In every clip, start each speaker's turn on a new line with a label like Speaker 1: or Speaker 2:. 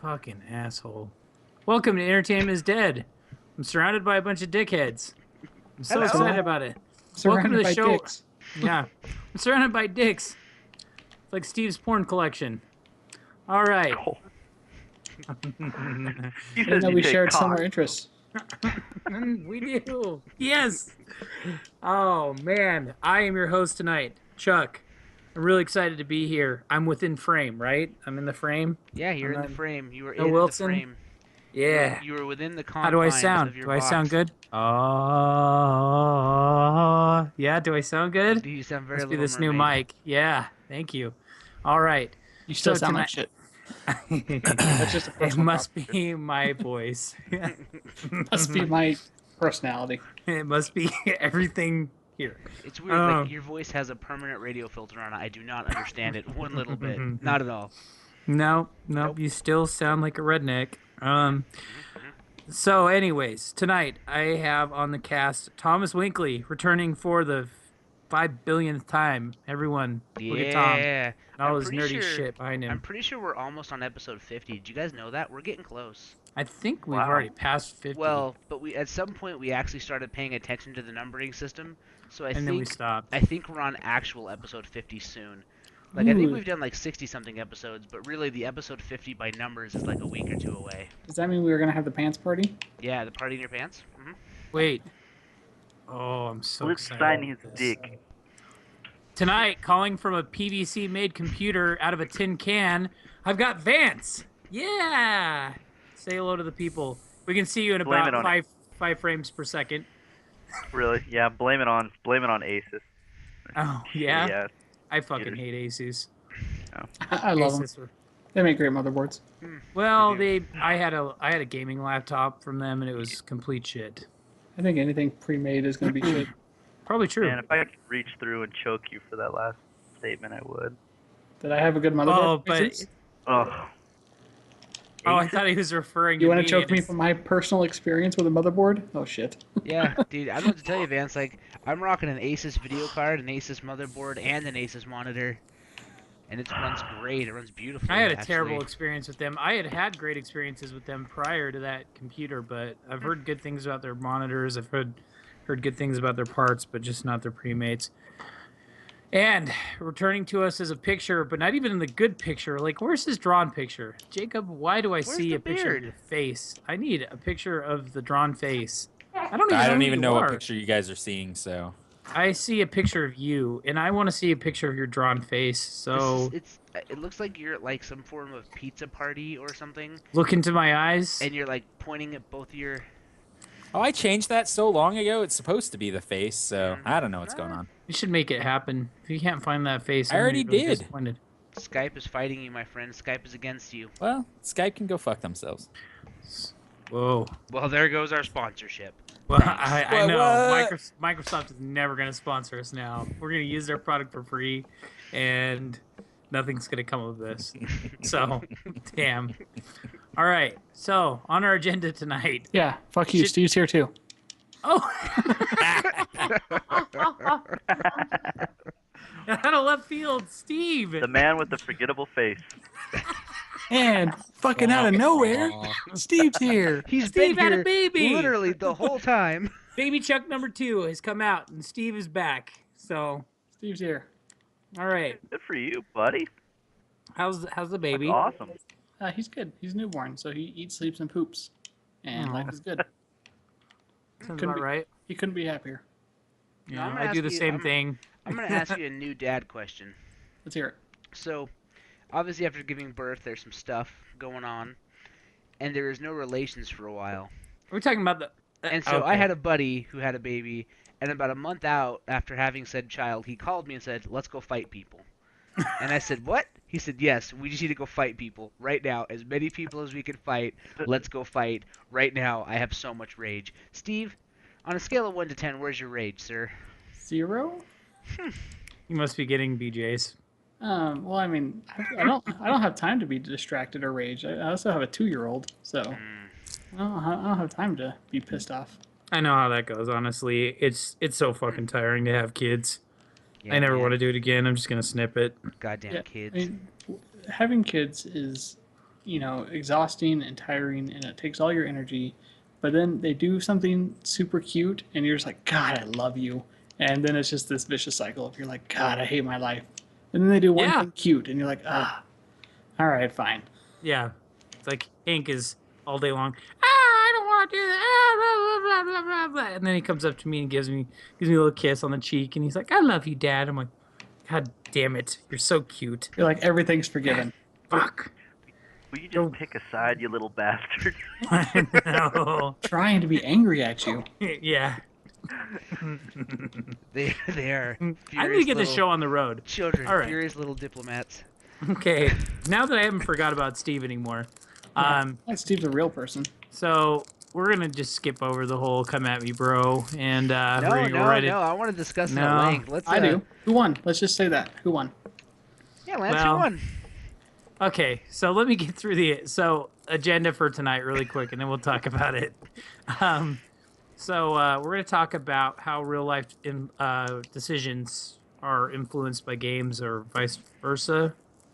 Speaker 1: Fucking asshole. Welcome to Entertainment is Dead. I'm surrounded by a bunch of dickheads. I'm so
Speaker 2: Hello.
Speaker 1: excited about it. Welcome to
Speaker 3: Surrounded
Speaker 1: the
Speaker 3: by
Speaker 1: show.
Speaker 3: dicks.
Speaker 1: Yeah. I'm surrounded by dicks. It's like Steve's porn collection. All right.
Speaker 2: Oh. You
Speaker 3: I
Speaker 2: said
Speaker 3: didn't know
Speaker 2: you
Speaker 3: we
Speaker 2: say
Speaker 3: shared
Speaker 2: cock.
Speaker 3: similar interests.
Speaker 1: We do. Yes. Oh, man. I am your host tonight, Chuck. I'm really excited to be here. I'm within frame, right? I'm in the frame.
Speaker 4: Yeah, you're
Speaker 1: I'm
Speaker 4: in the
Speaker 1: not-
Speaker 4: frame. You were
Speaker 1: No
Speaker 4: in
Speaker 1: Wilson?
Speaker 4: the frame.
Speaker 1: Yeah.
Speaker 4: You were within the
Speaker 1: How do I
Speaker 4: confines
Speaker 1: sound?
Speaker 4: of your
Speaker 1: Do I
Speaker 4: box.
Speaker 1: sound good? Yeah, do I sound good?
Speaker 4: You sound very
Speaker 1: Must be
Speaker 4: Little
Speaker 1: this new
Speaker 4: Mermaid.
Speaker 1: mic. Yeah, thank you. All right.
Speaker 3: You still
Speaker 1: So
Speaker 3: sound like
Speaker 1: tonight-
Speaker 3: shit. That's just a
Speaker 1: It
Speaker 3: personal
Speaker 1: must
Speaker 3: problem.
Speaker 1: be my voice.
Speaker 3: Must be my personality.
Speaker 1: It must be everything here.
Speaker 4: It's weird.
Speaker 1: Oh.
Speaker 4: Like your voice has a permanent radio filter on it. I do not understand it one little bit. Not at all.
Speaker 1: No,
Speaker 4: Nope.
Speaker 1: you still sound like a redneck. So, anyways, tonight I have on the cast Thomas Winkley returning for the 5 billionth time. Everyone, look at Tom.
Speaker 4: Yeah.
Speaker 1: And all
Speaker 4: I'm
Speaker 1: his
Speaker 4: pretty
Speaker 1: nerdy
Speaker 4: sure-
Speaker 1: shit behind him.
Speaker 4: I'm pretty sure we're almost on episode 50. Did you guys know that? We're getting close.
Speaker 1: I think we've
Speaker 2: Wow.
Speaker 1: already passed 50.
Speaker 4: Well, but we at some point we actually started paying attention to the numbering system. So I
Speaker 1: and then we
Speaker 4: think
Speaker 1: stopped.
Speaker 4: I think we're on actual episode 50 soon. Like I think
Speaker 3: Ooh.
Speaker 4: we've done like 60 something episodes, but really the episode 50 by numbers is like a week or two away.
Speaker 3: Does that mean we were gonna have the pants party?
Speaker 4: Yeah, the party in your pants.
Speaker 1: Wait. Oh, I'm so
Speaker 2: Flip
Speaker 1: excited.
Speaker 2: side
Speaker 1: about
Speaker 2: his
Speaker 1: this.
Speaker 2: dick.
Speaker 1: Tonight, calling from a PVC-made computer out of a tin can, I've got Vance. Yeah. Say hello to the people. We can see you in
Speaker 2: Blame
Speaker 1: about
Speaker 2: it on
Speaker 1: five frames per second.
Speaker 2: Really? Yeah. Blame it on Asus.
Speaker 1: Oh, yeah?
Speaker 2: Yeah.
Speaker 1: I fucking
Speaker 2: Computers.
Speaker 1: hate Asus.
Speaker 3: I love them.
Speaker 1: Asus were-
Speaker 3: They make great motherboards.
Speaker 1: Well,
Speaker 4: They
Speaker 1: I had a gaming laptop from them, and it was complete shit.
Speaker 3: I think anything pre-made is gonna be shit.
Speaker 1: Probably true.
Speaker 2: Man, if I could reach through and choke you for that last statement, I would.
Speaker 3: Did I have a good motherboard?
Speaker 1: Oh, but
Speaker 3: Asus?
Speaker 2: Oh.
Speaker 1: I thought he was referring
Speaker 3: You
Speaker 1: to
Speaker 3: want
Speaker 1: me.
Speaker 3: to choke me
Speaker 1: It's-
Speaker 3: from my personal experience with a motherboard? Oh shit.
Speaker 4: Yeah, dude, I don't know what to tell you, Vance. Like, I'm rocking an Asus video card, an Asus motherboard, and an Asus monitor, and it runs great. It runs beautifully.
Speaker 1: I had a
Speaker 4: actually.
Speaker 1: terrible experience with them. I had great experiences with them prior to that computer, but I've heard good things about their monitors. I've heard good things about their parts, but just not their premates. And returning to us is a picture, but not even in the good picture. Like, where's his drawn picture? Jacob, why do I see
Speaker 4: the
Speaker 1: a picture of
Speaker 4: beard?
Speaker 1: your face? I need a picture of the drawn face. I don't
Speaker 5: I don't
Speaker 1: who
Speaker 5: even
Speaker 1: you
Speaker 5: know what
Speaker 1: are.
Speaker 5: picture you guys are seeing, so.
Speaker 1: I see a picture of you, and I want to see a picture of your drawn face. So
Speaker 4: It looks like you're at like some form of pizza party or something,
Speaker 1: look into my eyes.
Speaker 4: and you're like pointing at both your.
Speaker 5: Oh, I changed that so long ago. It's supposed to be the face, so I don't know what's going on.
Speaker 1: You should make it happen. If you can't find that face,
Speaker 5: I
Speaker 1: I'm
Speaker 5: already
Speaker 1: really
Speaker 5: did.
Speaker 1: disappointed.
Speaker 4: Skype is fighting you, my friend. Skype is against you.
Speaker 5: Well, Skype can go fuck themselves.
Speaker 1: Whoa.
Speaker 4: Well, there goes our sponsorship.
Speaker 1: Well, I
Speaker 5: What-
Speaker 1: know.
Speaker 5: what?
Speaker 1: Microsoft is never going to sponsor us now. We're going to use their product for free, and nothing's going to come of this. So, damn. All right. So, on our agenda tonight.
Speaker 3: Yeah. Fuck you.
Speaker 1: Should-
Speaker 3: Steve's here too.
Speaker 1: Oh! Out of left field, Steve.
Speaker 2: The man with the forgettable face.
Speaker 3: And fucking out of nowhere, Steve's here.
Speaker 4: He's
Speaker 1: Steve
Speaker 4: been
Speaker 1: had a
Speaker 4: here
Speaker 1: baby.
Speaker 4: literally the whole time.
Speaker 1: Baby Chuck number 2 has come out, and Steve is back. So,
Speaker 3: Steve's here.
Speaker 1: all right.
Speaker 2: Good for you, buddy.
Speaker 1: How's the
Speaker 2: That's
Speaker 1: baby?
Speaker 2: awesome.
Speaker 3: He's good. He's newborn, so he eats, sleeps, and poops, and
Speaker 1: Aw.
Speaker 3: life is good.
Speaker 1: Sounds
Speaker 3: Couldn't
Speaker 1: about
Speaker 3: be-
Speaker 1: right.
Speaker 3: He couldn't be happier.
Speaker 1: Yeah,
Speaker 4: I'm gonna
Speaker 1: I do the
Speaker 4: ask you-
Speaker 1: same
Speaker 4: I'm-
Speaker 1: thing.
Speaker 4: I'm gonna ask you a new dad question.
Speaker 3: Let's hear it.
Speaker 4: So, obviously, after giving birth, there's some stuff going on, and there is no relations for a while.
Speaker 1: We're talking about the.
Speaker 4: And so I
Speaker 1: okay.
Speaker 4: had a buddy who had a baby, and about a month out after having said child, he called me and said, "Let's go fight people." And I said, "What?" He said, "Yes, we just need to go fight people right now. As many people as we can fight. Let's go fight right now. I have so much rage." Steve, on a scale of 1 to 10, where's your rage, sir?
Speaker 3: 0.
Speaker 1: You must be getting BJ's.
Speaker 3: Well, I mean, I don't have time to be distracted or rage. I also have a 2-year-old, so I don't have time to be pissed off.
Speaker 1: I know how that goes. Honestly, it's so fucking tiring to have kids.
Speaker 4: Yeah,
Speaker 1: I never
Speaker 4: man.
Speaker 1: want to do it again. I'm just gonna snip it.
Speaker 4: Goddamn
Speaker 3: Yeah,
Speaker 4: kids.
Speaker 3: I mean, having kids is exhausting and tiring, and it takes all your energy. But then they do something super cute, and you're just like, God, I love you. And then it's just this vicious cycle of you're like, God, I hate my life. And then they do one
Speaker 1: Yeah.
Speaker 3: thing cute, and you're like, all right, fine.
Speaker 1: Yeah. It's like Hank is all day long. I don't want to do that. Blah, blah, blah, blah, blah. And then he comes up to me and gives me a little kiss on the cheek, and he's like, I love you, Dad. I'm like, God damn it. You're so cute.
Speaker 3: You're like, everything's forgiven.
Speaker 1: Fuck.
Speaker 2: Will you just pick a side, you little bastard?
Speaker 1: I know.
Speaker 3: Trying to be angry at you.
Speaker 1: Yeah.
Speaker 4: They are.
Speaker 1: I need to
Speaker 4: furious
Speaker 1: get this
Speaker 4: little
Speaker 1: show on the road.
Speaker 4: Children,
Speaker 1: All right.
Speaker 4: furious little diplomats.
Speaker 1: Okay. Now that I haven't forgot about Steve anymore,
Speaker 3: Steve's a real person.
Speaker 1: so we're gonna just skip over the whole "come at me, bro," and we're
Speaker 4: No,
Speaker 1: gonna go
Speaker 4: no,
Speaker 1: right
Speaker 4: no. I want to discuss it
Speaker 1: No.
Speaker 4: at length. Let's.
Speaker 3: I do. Who won? Let's just say that. Who won?
Speaker 4: Yeah, Lance,
Speaker 1: Well,
Speaker 4: who won?
Speaker 1: Okay, so let me get through the agenda for tonight really quick, and then we'll talk about it. We're going to talk about how real life decisions are influenced by games, or vice versa.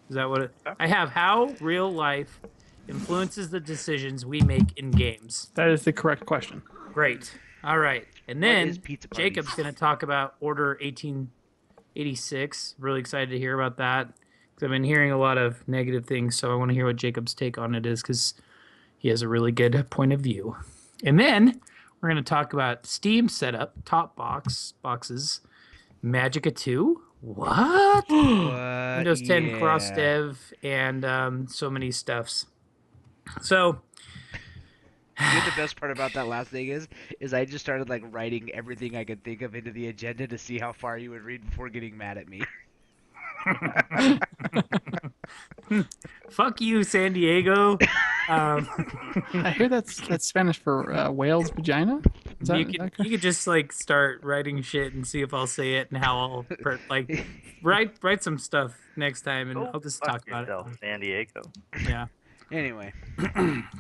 Speaker 1: Is that what it? I have how real life influences the decisions we make in games.
Speaker 3: That is the correct question.
Speaker 1: Great. All right, and
Speaker 4: What
Speaker 1: then
Speaker 4: is pizza parties?
Speaker 1: Jacob's going to talk about Order 1886. Really excited to hear about that. I've been hearing a lot of negative things, so I want to hear what Jacob's take on it is, because he has a really good point of view. And then we're going to talk about Steam setup, top boxes, Magica 2, what?
Speaker 4: What?
Speaker 1: Windows 10
Speaker 4: Yeah.
Speaker 1: cross dev, and so many stuffs. So
Speaker 4: You know the best part about that last thing is I just started like writing everything I could think of into the agenda to see how far you would read before getting mad at me.
Speaker 1: fuck you, San Diego.
Speaker 3: I hear that's Spanish for whale's vagina. Is that,
Speaker 1: you
Speaker 3: is
Speaker 1: could
Speaker 3: that correct?
Speaker 1: just like start writing shit and see if I'll say it and how I'll like write some stuff next time, and
Speaker 2: Go
Speaker 1: I'll just
Speaker 2: fuck
Speaker 1: talk about
Speaker 2: yourself, San Diego.
Speaker 1: it. Yeah,
Speaker 4: Anyway.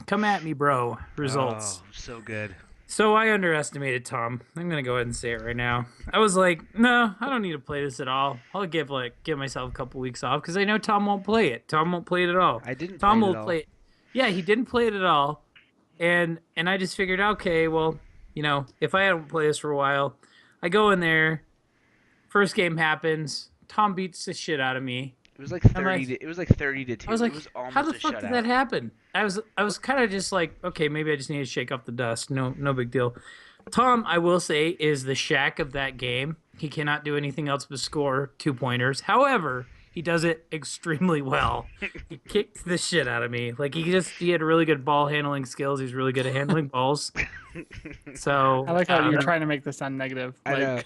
Speaker 1: come at me, bro. Results.
Speaker 4: Oh, so good.
Speaker 1: So I underestimated Tom. I'm gonna go ahead and say it right now. I was like, no, I don't need to play this at all. I'll give myself a couple weeks off, because I know Tom won't play it. Tom won't play it at all.
Speaker 4: I didn't
Speaker 1: Tom
Speaker 4: play it
Speaker 1: will
Speaker 4: at all.
Speaker 1: play it. Yeah, he didn't play it at all. And I just figured, okay, well, if I don't play this for a while, I go in there, first game happens, Tom beats the shit out of me.
Speaker 4: It was like
Speaker 1: I'm
Speaker 4: 30
Speaker 1: like-
Speaker 4: to, it was like 30 to 2.
Speaker 1: I was like,
Speaker 4: it was almost
Speaker 1: how the
Speaker 4: a
Speaker 1: fuck
Speaker 4: shutout.
Speaker 1: did that happen? I was kind of just like, okay, maybe I just need to shake off the dust. No big deal. Tom, I will say, is the Shaq of that game. He cannot do anything else but score 2-pointers. However, he does it extremely well. He kicked the shit out of me. Like, he had really good ball handling skills. He's really good at handling balls. So
Speaker 3: I like how you're
Speaker 1: um,
Speaker 3: trying to make this sound negative.
Speaker 4: I know.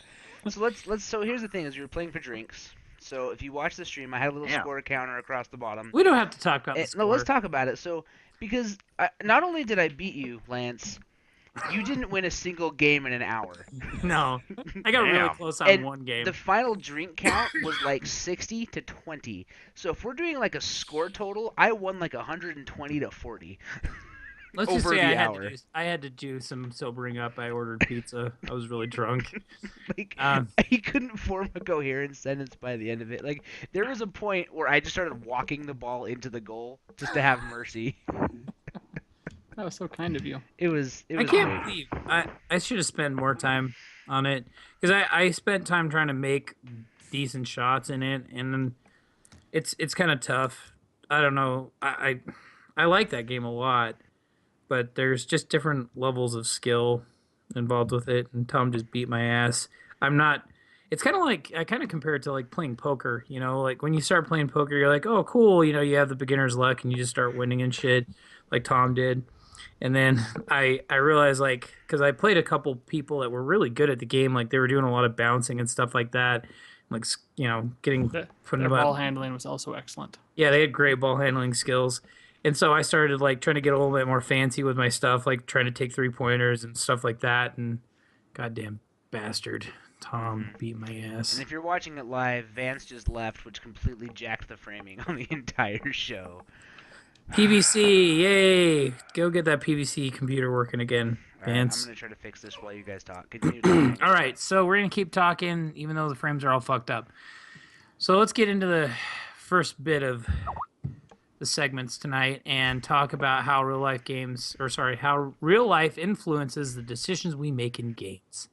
Speaker 3: Like,
Speaker 4: So here's the thing: is we were playing for drinks. So if you watch the stream, I had a little
Speaker 2: Yeah.
Speaker 4: score counter across the bottom.
Speaker 1: we don't have to talk about the
Speaker 4: No, let's
Speaker 1: score.
Speaker 4: talk about it. So because not only did I beat you, Lance, you didn't win a single game in an hour.
Speaker 1: No, I got really
Speaker 2: Damn.
Speaker 1: close on
Speaker 4: And
Speaker 1: one game.
Speaker 4: The final drink count was like 60 to 20. So if we're doing like a score total, I won like 120 to 40.
Speaker 1: Let's just
Speaker 4: over
Speaker 1: say
Speaker 4: the
Speaker 1: I
Speaker 4: hour.
Speaker 1: had to do some sobering up. I ordered pizza. I was really drunk.
Speaker 4: Like
Speaker 1: Um,
Speaker 4: he couldn't form a coherent sentence by the end of it. Like there was a point where I just started walking the ball into the goal just to have mercy.
Speaker 3: that was so kind of you.
Speaker 4: It was
Speaker 1: I can't
Speaker 4: great.
Speaker 1: believe I should have spent more time on it, because I spent time trying to make decent shots in it, and then it's kind of tough. I don't know. I like that game a lot, but there's just different levels of skill involved with it, and Tom just beat my ass. I'm not. It's kind of like, I kind of compare it to like playing poker. Like when you start playing poker, you're like, oh cool, you have the beginner's luck and you just start winning and shit, like Tom did. And then I realized, like, because I played a couple people that were really good at the game, like they were doing a lot of bouncing and stuff like that, like getting
Speaker 3: Their
Speaker 1: putting them
Speaker 3: ball
Speaker 1: up.
Speaker 3: handling was also excellent.
Speaker 1: Yeah, they had great ball handling skills. And so I started like trying to get a little bit more fancy with my stuff, like trying to take 3-pointers and stuff like that. And goddamn bastard, Tom beat my ass.
Speaker 4: And if you're watching it live, Vance just left, which completely jacked the framing on the entire show.
Speaker 1: PVC, yay! Go get that PVC computer working again,
Speaker 4: All right, I'm
Speaker 1: Vance.
Speaker 4: gonna try to fix this while you guys talk. Continue talking.
Speaker 1: All right, so we're gonna keep talking, even though the frames are all fucked up. So let's get into the first bit of the segments tonight and talk about how real life games, or sorry, how real life influences the decisions we make in games.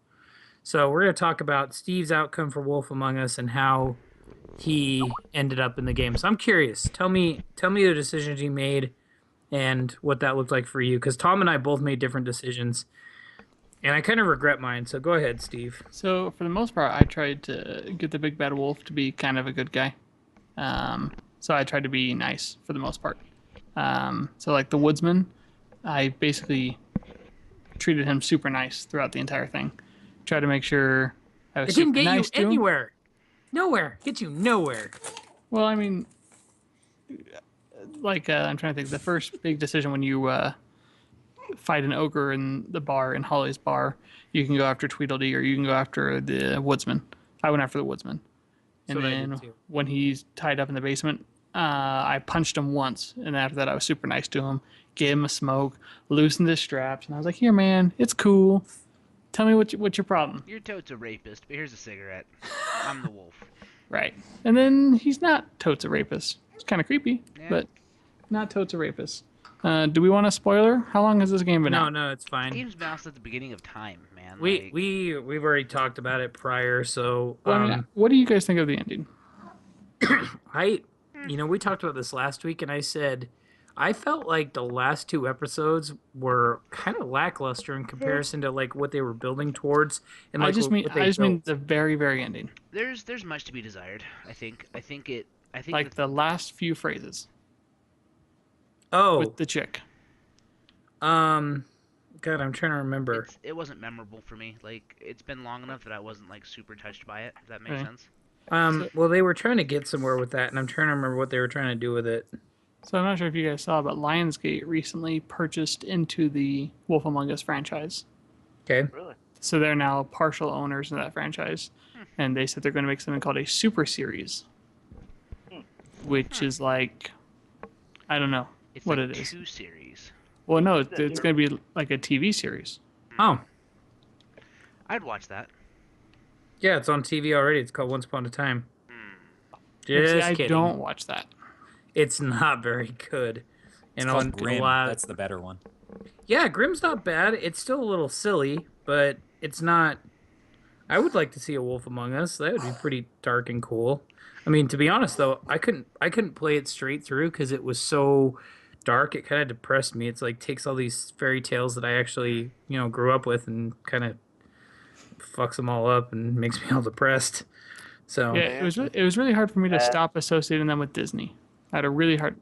Speaker 1: So we're going to talk about Steve's outcome for Wolf Among Us and how he ended up in the game. So I'm curious. Tell me the decisions you made and what that looked like for you, because Tom and I both made different decisions, and I kind of regret mine. So go ahead, Steve.
Speaker 3: So for the most part, I tried to get the big bad wolf to be kind of a good guy. So I tried to be nice for the most part. So like the woodsman, I basically treated him super nice throughout the entire thing. Tried to make sure I was
Speaker 1: It didn't
Speaker 3: super
Speaker 1: get
Speaker 3: nice to
Speaker 1: you
Speaker 3: him.
Speaker 1: anywhere. Nowhere. Get you nowhere.
Speaker 3: Well, I mean, like I'm trying to think. The first big decision when you fight an ogre in the bar, in Holly's bar, you can go after Tweedledee or you can go after the woodsman. I went after the woodsman. And
Speaker 1: That's what I did
Speaker 3: then
Speaker 1: too.
Speaker 3: when he's tied up in the basement, I punched him once. And after that, I was super nice to him. Gave him a smoke, loosened his straps. And I was like, here, man, it's cool. Tell me what's your problem.
Speaker 4: Your toad's a rapist, but here's a cigarette. I'm the wolf.
Speaker 3: Right. And then he's not totes a rapist. It's kind of creepy,
Speaker 4: Yeah.
Speaker 3: but not totes a rapist. Do we want a spoiler? How long has this game been out?
Speaker 1: No, it's fine.
Speaker 4: Game's bounced at the beginning of time, man.
Speaker 1: We've already talked about it prior, so
Speaker 3: Well, I mean, what do you guys think of the ending?
Speaker 1: we talked about this last week, and I said I felt like the last two episodes were kind of lackluster in comparison to like what they were building towards, and like
Speaker 3: I just mean
Speaker 1: built.
Speaker 3: the very, very ending.
Speaker 4: There's much to be desired. I think
Speaker 3: Like the last few phrases
Speaker 1: Oh,
Speaker 3: with the chick.
Speaker 1: God, I'm trying to remember.
Speaker 4: it wasn't memorable for me. Like it's been long enough that I wasn't like super touched by it. If that makes
Speaker 3: Okay.
Speaker 4: sense.
Speaker 1: Well, they were trying to get somewhere with that, and I'm trying to remember what they were trying to do with it.
Speaker 3: So I'm not sure if you guys saw, but Lionsgate recently purchased into the Wolf Among Us franchise.
Speaker 1: Okay.
Speaker 2: Really?
Speaker 3: So they're now partial owners of that franchise. And they said they're going to make something called a super series. Which is like, I don't know
Speaker 4: It's
Speaker 3: what
Speaker 4: like
Speaker 3: it is.
Speaker 4: 2 series.
Speaker 3: Well, no, it's going to be like a TV series.
Speaker 1: Oh,
Speaker 4: I'd watch that.
Speaker 1: yeah, it's on TV already. It's called Once Upon a Time.
Speaker 3: See,
Speaker 1: Just
Speaker 3: I
Speaker 1: kidding.
Speaker 3: don't watch that.
Speaker 1: It's not very good.
Speaker 5: It's
Speaker 1: And
Speaker 5: called
Speaker 1: on
Speaker 5: Grimm.
Speaker 1: a lot.
Speaker 5: That's the better one.
Speaker 1: Yeah, Grimm's not bad. It's still a little silly, but it's not. I would like to see a Wolf Among Us. That would be pretty dark and cool. I mean, to be honest though, I couldn't play it straight through because it was so dark. It kind of depressed me. It's like takes all these fairy tales that I actually grew up with and kind of fucks them all up and makes me all depressed. So
Speaker 3: Yeah, it was really hard for me to stop associating them with Disney. I had a really hard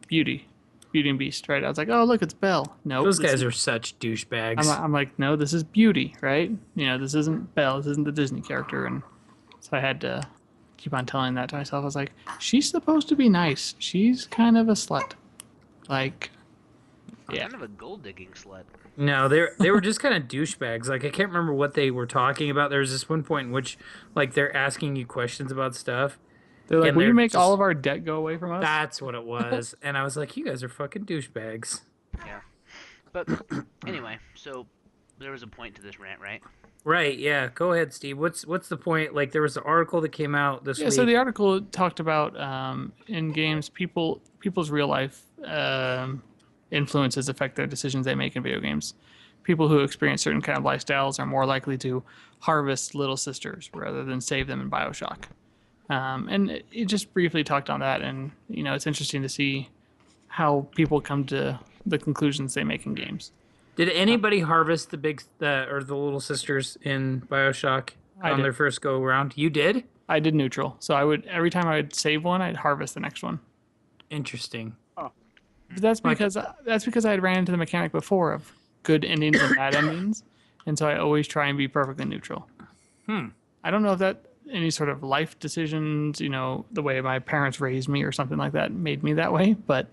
Speaker 3: Beauty and Beast, right? I was like, oh look, it's Belle. No,
Speaker 1: those guys are such douchebags.
Speaker 3: I'm like, no, this is Beauty, right? This isn't Belle. This isn't the Disney character, and so I had to keep on telling that to myself. I was like, she's supposed to be nice. She's kind of a slut. Like, yeah.
Speaker 4: Kind of a gold digging slut.
Speaker 1: No, they were just kind of douchebags. Like I can't remember what they were talking about. There was this one point in which like they're asking you questions about stuff.
Speaker 3: They're like,
Speaker 1: And
Speaker 3: will you
Speaker 1: they're
Speaker 3: make
Speaker 1: just-
Speaker 3: all of our debt go away from us?
Speaker 1: That's what it was. And I was like, you guys are fucking douchebags.
Speaker 4: Yeah. But anyway, so there was a point to this rant, right?
Speaker 1: Right, yeah. Go ahead, Steve. What's the point? Like there was an article that came out this
Speaker 3: Yeah,
Speaker 1: week.
Speaker 3: so the article talked about in games, people's real life influences affect their decisions they make in video games. People who experience certain kind of lifestyles are more likely to harvest little sisters rather than save them in BioShock. And it just briefly talked on that, and it's interesting to see how people come to the conclusions they make in games.
Speaker 1: Did anybody harvest the little sisters in BioShock
Speaker 3: I
Speaker 1: on
Speaker 3: did.
Speaker 1: their first go around? You did?
Speaker 3: I did neutral, so I would every time I would save one, I'd harvest the next one.
Speaker 1: Interesting.
Speaker 3: But that's because I had ran into the mechanic before of good endings and bad endings, and so I always try and be perfectly neutral. I don't know if that any sort of life decisions, the way my parents raised me or something like that made me that way, but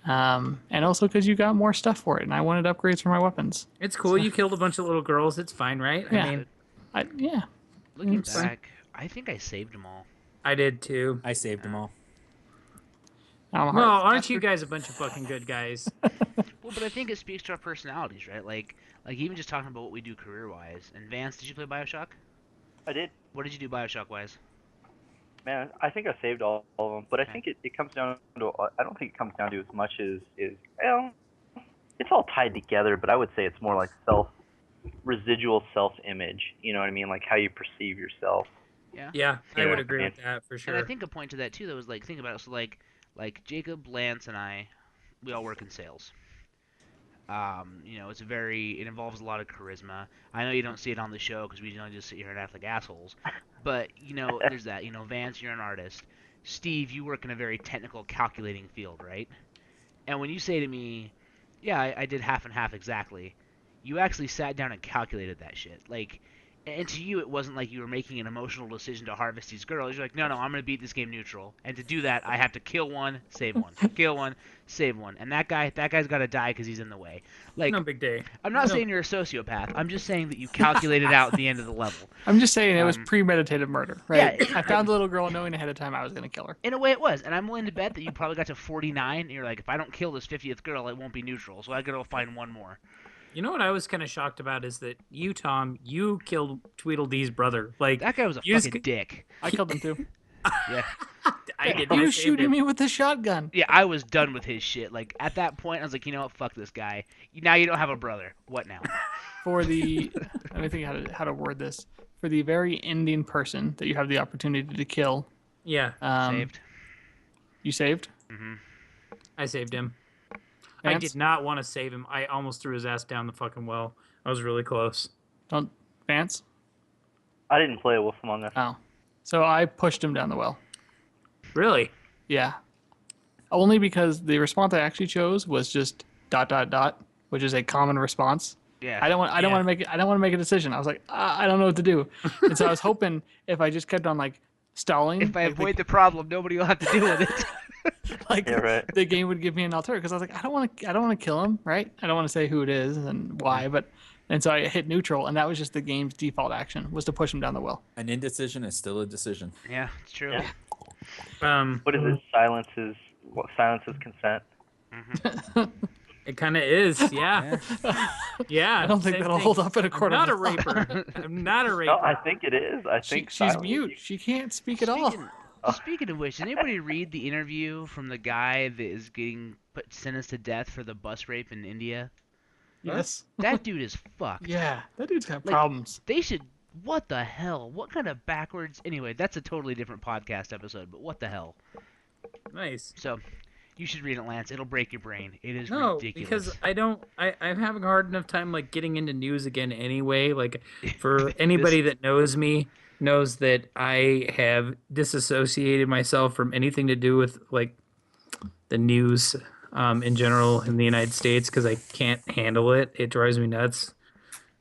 Speaker 3: and also because you got more stuff for it, and I wanted upgrades for my weapons.
Speaker 1: It's cool. You killed a bunch of little girls. It's fine, right?
Speaker 3: Yeah.
Speaker 1: I mean,
Speaker 3: Yeah.
Speaker 4: Looking
Speaker 3: It's fine.
Speaker 4: back, I think I saved them all.
Speaker 1: I did too.
Speaker 5: I saved them all.
Speaker 3: I'm a
Speaker 1: Well,
Speaker 3: hard-
Speaker 1: aren't you guys a bunch of fucking good guys?
Speaker 4: Well, but I think it speaks to our personalities, right? Like even just talking about what we do career-wise. And Vance, did you play BioShock?
Speaker 2: I did.
Speaker 4: What did you do BioShock-wise?
Speaker 2: Man, I think I saved all of them, but I think it comes down to. I don't think it comes down to as much as well, it's all tied together, but I would say it's more like residual self-image. You know what I mean? Like how you perceive yourself.
Speaker 1: Yeah, I
Speaker 2: Yeah,
Speaker 1: would agree
Speaker 2: man.
Speaker 1: with that for sure.
Speaker 4: And I think a point to that too, though, is like think about it. So like Jacob, Lance, and I, we all work in sales. It involves a lot of charisma. I know you don't see it on the show because we don't just sit here and act like assholes, but there's that. Vance, you're an artist. Steve, you work in a very technical, calculating field, right? And when you say to me, "Yeah, I did half and half exactly," you actually sat down and calculated that shit. And to you, it wasn't like you were making an emotional decision to harvest these girls. You're like, no, I'm gonna beat this game neutral, and to do that, I have to kill one, save one, kill one, save one, and that guy's got to die because he's in the way. Like,
Speaker 1: No big day.
Speaker 4: I'm not
Speaker 1: No.
Speaker 4: saying you're a sociopath. I'm just saying that you calculated out the end of the level.
Speaker 3: I'm just saying it was
Speaker 4: Um,
Speaker 3: premeditated murder, right?
Speaker 4: yeah,
Speaker 3: I found the little girl knowing ahead of time I was going to kill her.
Speaker 4: In a way, it was, and I'm willing to bet that you probably got to 49, and you're like, if I don't kill this 50th girl, it won't be neutral, so I gotta go find one more.
Speaker 1: You know what I was kind of shocked about is that you, Tom, you killed Tweedledee's brother. Like
Speaker 4: That guy was a
Speaker 1: you just
Speaker 4: fucking dick.
Speaker 3: I killed him too.
Speaker 4: Yeah.
Speaker 1: I did.
Speaker 3: He
Speaker 1: I
Speaker 3: was
Speaker 1: saved
Speaker 3: shooting
Speaker 1: him.
Speaker 3: me with the shotgun.
Speaker 4: Yeah, I was done with his shit. Like, at that point, I was like, you know what, fuck this guy. Now you don't have a brother. What now?
Speaker 3: For the, let me think how to word this. For the very ending person that you have the opportunity to kill,
Speaker 1: Yeah,
Speaker 4: Saved.
Speaker 3: you saved.
Speaker 1: I saved him. I
Speaker 3: Vance?
Speaker 1: did not want to save him. I almost threw his ass down the fucking well. I was really close.
Speaker 3: Don't Vance.
Speaker 2: I didn't play Wolf Among Us.
Speaker 3: Oh, so I pushed him down the well.
Speaker 1: Really?
Speaker 3: Yeah. Only because the response I actually chose was just ... which is a common response.
Speaker 4: Yeah.
Speaker 3: I don't want to make a decision. I was like, I don't know what to do. And so I was hoping if I just kept on like stalling,
Speaker 4: If I
Speaker 3: like,
Speaker 4: avoid the problem, nobody will have to deal with it.
Speaker 3: like
Speaker 2: Yeah, right.
Speaker 3: the game would give me an alternative because I was like, I don't want to kill him, right? I don't want to say who it is and why, and so I hit neutral, and that was just the game's default action was to push him down the well.
Speaker 5: An indecision is still a decision.
Speaker 4: Yeah, it's true.
Speaker 2: Yeah. What is it? Silence is consent.
Speaker 1: It kind of is. Yeah. Yeah.
Speaker 3: I don't think
Speaker 1: same
Speaker 3: that'll
Speaker 1: thing.
Speaker 3: hold up in a court
Speaker 1: I'm
Speaker 3: of
Speaker 1: not a
Speaker 3: law.
Speaker 1: raper. I'm not a raper.
Speaker 2: No, I think it is. I think
Speaker 3: She's
Speaker 2: silence-
Speaker 3: mute. She can't speak at all.
Speaker 4: Speaking of which, did anybody read the interview from the guy that is getting sentenced to death for the bus rape in India?
Speaker 3: Yes.
Speaker 4: That dude is fucked.
Speaker 3: Yeah, that dude's got
Speaker 4: Like,
Speaker 3: problems.
Speaker 4: They should. What the hell? What kind of backwards? Anyway, that's a totally different podcast episode. But what the hell?
Speaker 1: Nice.
Speaker 4: So, you should read it, Lance. It'll break your brain. It is
Speaker 1: No,
Speaker 4: ridiculous.
Speaker 1: because I'm having a hard enough time like getting into news again anyway. Like for anybody that knows me knows that I have disassociated myself from anything to do with like the news in general in the United States because I can't handle it. It drives me nuts.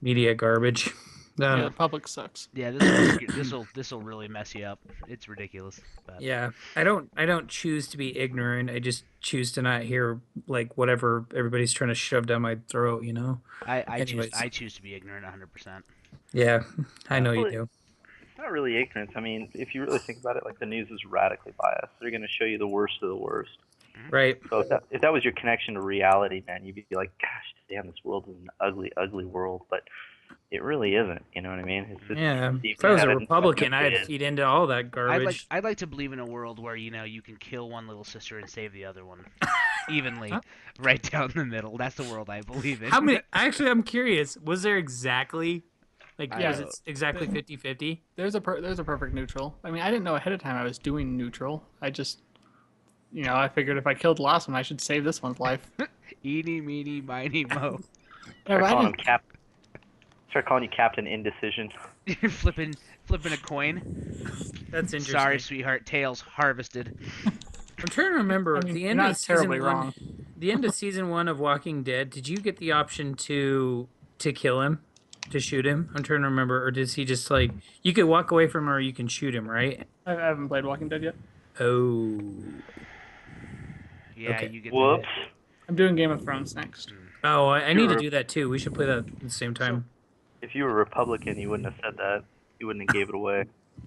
Speaker 1: Media garbage.
Speaker 3: Yeah, the public sucks.
Speaker 4: Yeah, this will really mess you up. It's ridiculous. But
Speaker 1: Yeah, I don't choose to be ignorant. I just choose to not hear like whatever everybody's trying to shove down my throat. You know.
Speaker 4: I
Speaker 1: Anyways.
Speaker 4: choose to be ignorant 100%.
Speaker 1: Yeah, I know you
Speaker 2: Well,
Speaker 1: do.
Speaker 2: It's not really ignorance. I mean, if you really think about it, like the news is radically biased. They're going to show you the worst of the worst.
Speaker 1: Right.
Speaker 2: So if that was your connection to reality, man, you'd be like, gosh, damn, this world is an ugly, ugly world. But it really isn't. You know what I mean? It's just,
Speaker 1: Yeah.
Speaker 2: you
Speaker 1: If I was a
Speaker 2: have it
Speaker 1: Republican,
Speaker 2: fucking
Speaker 1: I'd
Speaker 2: in.
Speaker 1: feed into all that garbage.
Speaker 4: I'd like to believe in a world where you can kill one little sister and save the other one evenly, right down the middle. That's the world I believe in.
Speaker 1: How many? Actually, I'm curious. Was there exactly, like,
Speaker 4: I
Speaker 1: was
Speaker 4: don't-
Speaker 1: it exactly 50-50?
Speaker 3: There's a perfect neutral. I mean, I didn't know ahead of time I was doing neutral. I just, I figured if I killed the last one, I should save this one's life.
Speaker 4: Eeny, meeny, miny, mo.
Speaker 3: Yeah, but I
Speaker 2: Calling him
Speaker 3: didn't-
Speaker 2: Start calling you Captain Indecision.
Speaker 4: You're flipping a coin.
Speaker 1: That's interesting.
Speaker 4: Sorry, sweetheart. Tails harvested.
Speaker 1: I'm trying to remember
Speaker 3: I mean,
Speaker 1: the
Speaker 3: you're
Speaker 1: end
Speaker 3: not
Speaker 1: of season
Speaker 3: terribly
Speaker 1: one.
Speaker 3: wrong.
Speaker 1: The end of season 1 of Walking Dead. Did you get the option to kill him, to shoot him? I'm trying to remember, or does he just like you could walk away from him, or you can shoot him, right?
Speaker 3: I haven't played Walking Dead yet.
Speaker 1: Oh.
Speaker 4: Yeah,
Speaker 1: Okay.
Speaker 4: you get.
Speaker 2: Whoops.
Speaker 3: I'm doing Game of Thrones next.
Speaker 1: Oh, I need to
Speaker 2: Sure.
Speaker 1: do that too. We should play that at the same time.
Speaker 2: If you were a Republican, you wouldn't have said that. You wouldn't have gave it away.